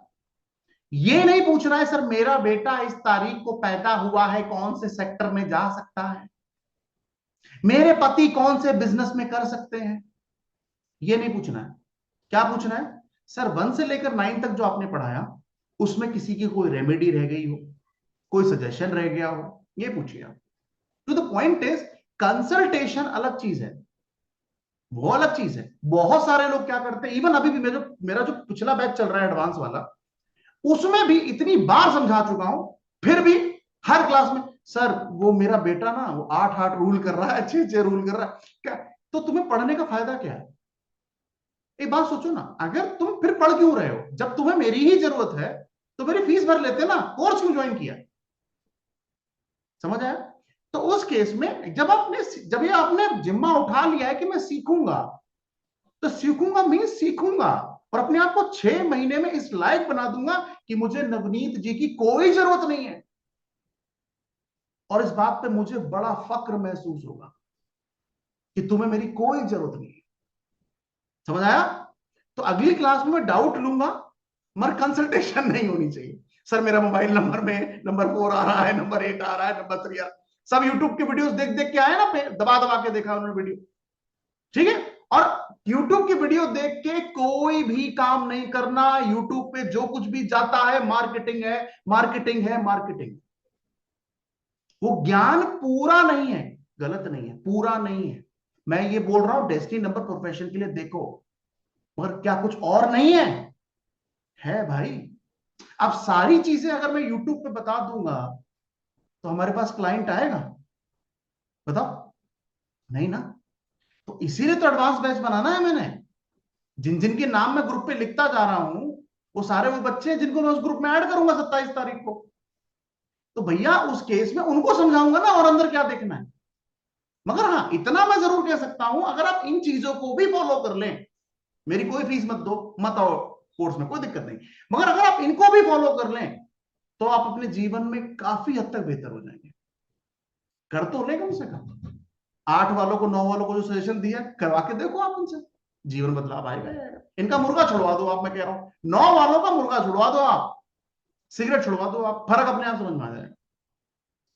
ये नहीं पूछना है सर मेरा बेटा इस तारीख को पैदा हुआ है, कौन से सेक्टर में जा सकता है, मेरे पति कौन से बिजनेस में कर सकते हैं, ये नहीं पूछना है। क्या पूछना है? सर 1 से लेकर 9 तक जो आपने पढ़ाया उसमें किसी की कोई रेमेडी रह गई हो, कोई सजेशन रह गया हो, ये पूछिए आप। तो द पॉइंट इज, कंसल्टेशन अलग चीज है, वो अलग चीज है। बहुत सारे लोग क्या करते हैं, इवन अभी भी मेरा जो पिछला बैच चल रहा है एडवांस वाला, उसमें भी इतनी बार समझा चुका हूं, फिर भी हर क्लास में सर वो मेरा बेटा ना वो 8-8 रूल कर रहा है, 6-6 रूल कर रहा है, क्या? तो तुम्हें पढ़ने का फायदा क्या है? एक बात सोचो ना, अगर तुम फिर पढ़ क्यों रहे हो, जब तुम्हें मेरी ही जरूरत है तो मेरी फीस भर लेते ना, कोर्स क्यों ज्वाइन किया? समझ आया? तो उस केस में जब ये आपने जिम्मा उठा लिया है कि मैं सीखूंगा, तो सीखूंगा मीन्स सीखूंगा, और अपने आप को 6 महीने में इस लायक बना दूंगा कि मुझे नवनीत जी की कोई जरूरत नहीं है। और इस बात पे मुझे बड़ा फक्र महसूस होगा कि तुम्हें मेरी कोई जरूरत नहीं है। समझ आया? तो अगली क्लास में मैं डाउट लूंगा, मगर कंसल्टेशन नहीं होनी चाहिए। सर मेरा मोबाइल नंबर में नंबर 4 आ रहा है, नंबर 8 आ रहा है, नंबर 3 आ रहा है। सब यूट्यूब के वीडियोस देख देख के आए ना, दबा दबा के देखा उन्होंने वीडियो, ठीक है? और YouTube की वीडियो देख के कोई भी काम नहीं करना। YouTube पे जो कुछ भी जाता है मार्केटिंग है, मार्केटिंग है, मार्केटिंग। वो ज्ञान पूरा नहीं है, गलत नहीं है, पूरा नहीं है। मैं ये बोल रहा हूं डेस्टिनी नंबर प्रोफेशन के लिए देखो, मगर क्या कुछ और नहीं है भाई? अब सारी चीजें अगर मैं YouTube पे बता दूंगा तो हमारे पास क्लाइंट आएगा? बताओ, नहीं ना। तो इसीलिए तो एडवांस बैच बनाना है मैंने। जिन जिन के नाम मैं ग्रुप पे लिखता जा रहा हूं वो सारे वो बच्चे हैं जिनको मैं उस ग्रुप में ऐड करूंगा 27 तारीख को। तो भैया उस केस में उनको समझाऊंगा ना और अंदर क्या देखना है। मगर हाँ, इतना मैं जरूर कह सकता हूं, अगर आप इन चीजों को भी फॉलो कर लें, मेरी कोई फीस मत दो, मत आओ कोर्स में, कोई दिक्कत नहीं, मगर अगर आप इनको भी फॉलो कर लें तो आप अपने जीवन में काफी हद तक बेहतर हो जाएंगे। कर तो ले कम से कम 8 वालों को, 9 वालों को जो सजेशन दिया करवा के देखो आप उनसे, जीवन बदलाव आएगा ही आएगा। इनका मुर्गा छुड़वा दो आप, मैं कह रहा हूं 9 वालों का मुर्गा छुड़वा दो आप, सिगरेट छुड़वा दो आप, फर्क अपने आप समझ में आ जाएगा।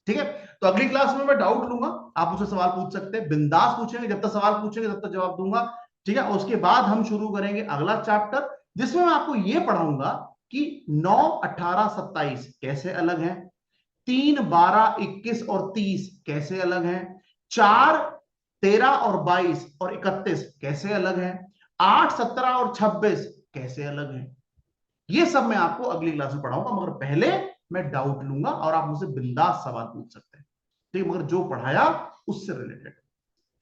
ठीक है? तो अगली क्लास में मैं डाउट लूंगा, आप मुझसे सवाल पूछ सकते हैं, बिंदास पूछेंगे, जब तक सवाल पूछेंगे तब तक जवाब दूंगा। ठीक है? उसके बाद हम शुरू करेंगे अगला चैप्टर, जिसमें मैं आपको यह पढ़ाऊंगा कि 9, 18, 27 कैसे अलग हैं, 3, 12, 21 और 30 कैसे अलग हैं, 4, 13 और 22 और 31 कैसे अलग हैं, 8, 17 और 26 कैसे अलग हैं। ये सब मैं आपको अगली क्लास में पढ़ाऊंगा, मगर पहले मैं डाउट लूंगा और आप मुझसे बिंदास सवाल पूछ सकते हैं, ठीक है? मगर जो पढ़ाया उससे रिलेटेड।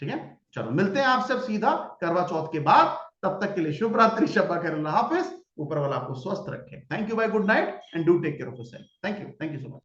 ठीक है? चलो मिलते हैं आपसे अब सीधा करवा चौथ के बाद। तब तक के लिए शुभ रात्रि, शब्बा खैर, अल्लाह हाफिज। ऊपर वाला आपको स्वस्थ रखे। Thank you, bye, good night and do take care of yourself. Thank you so much.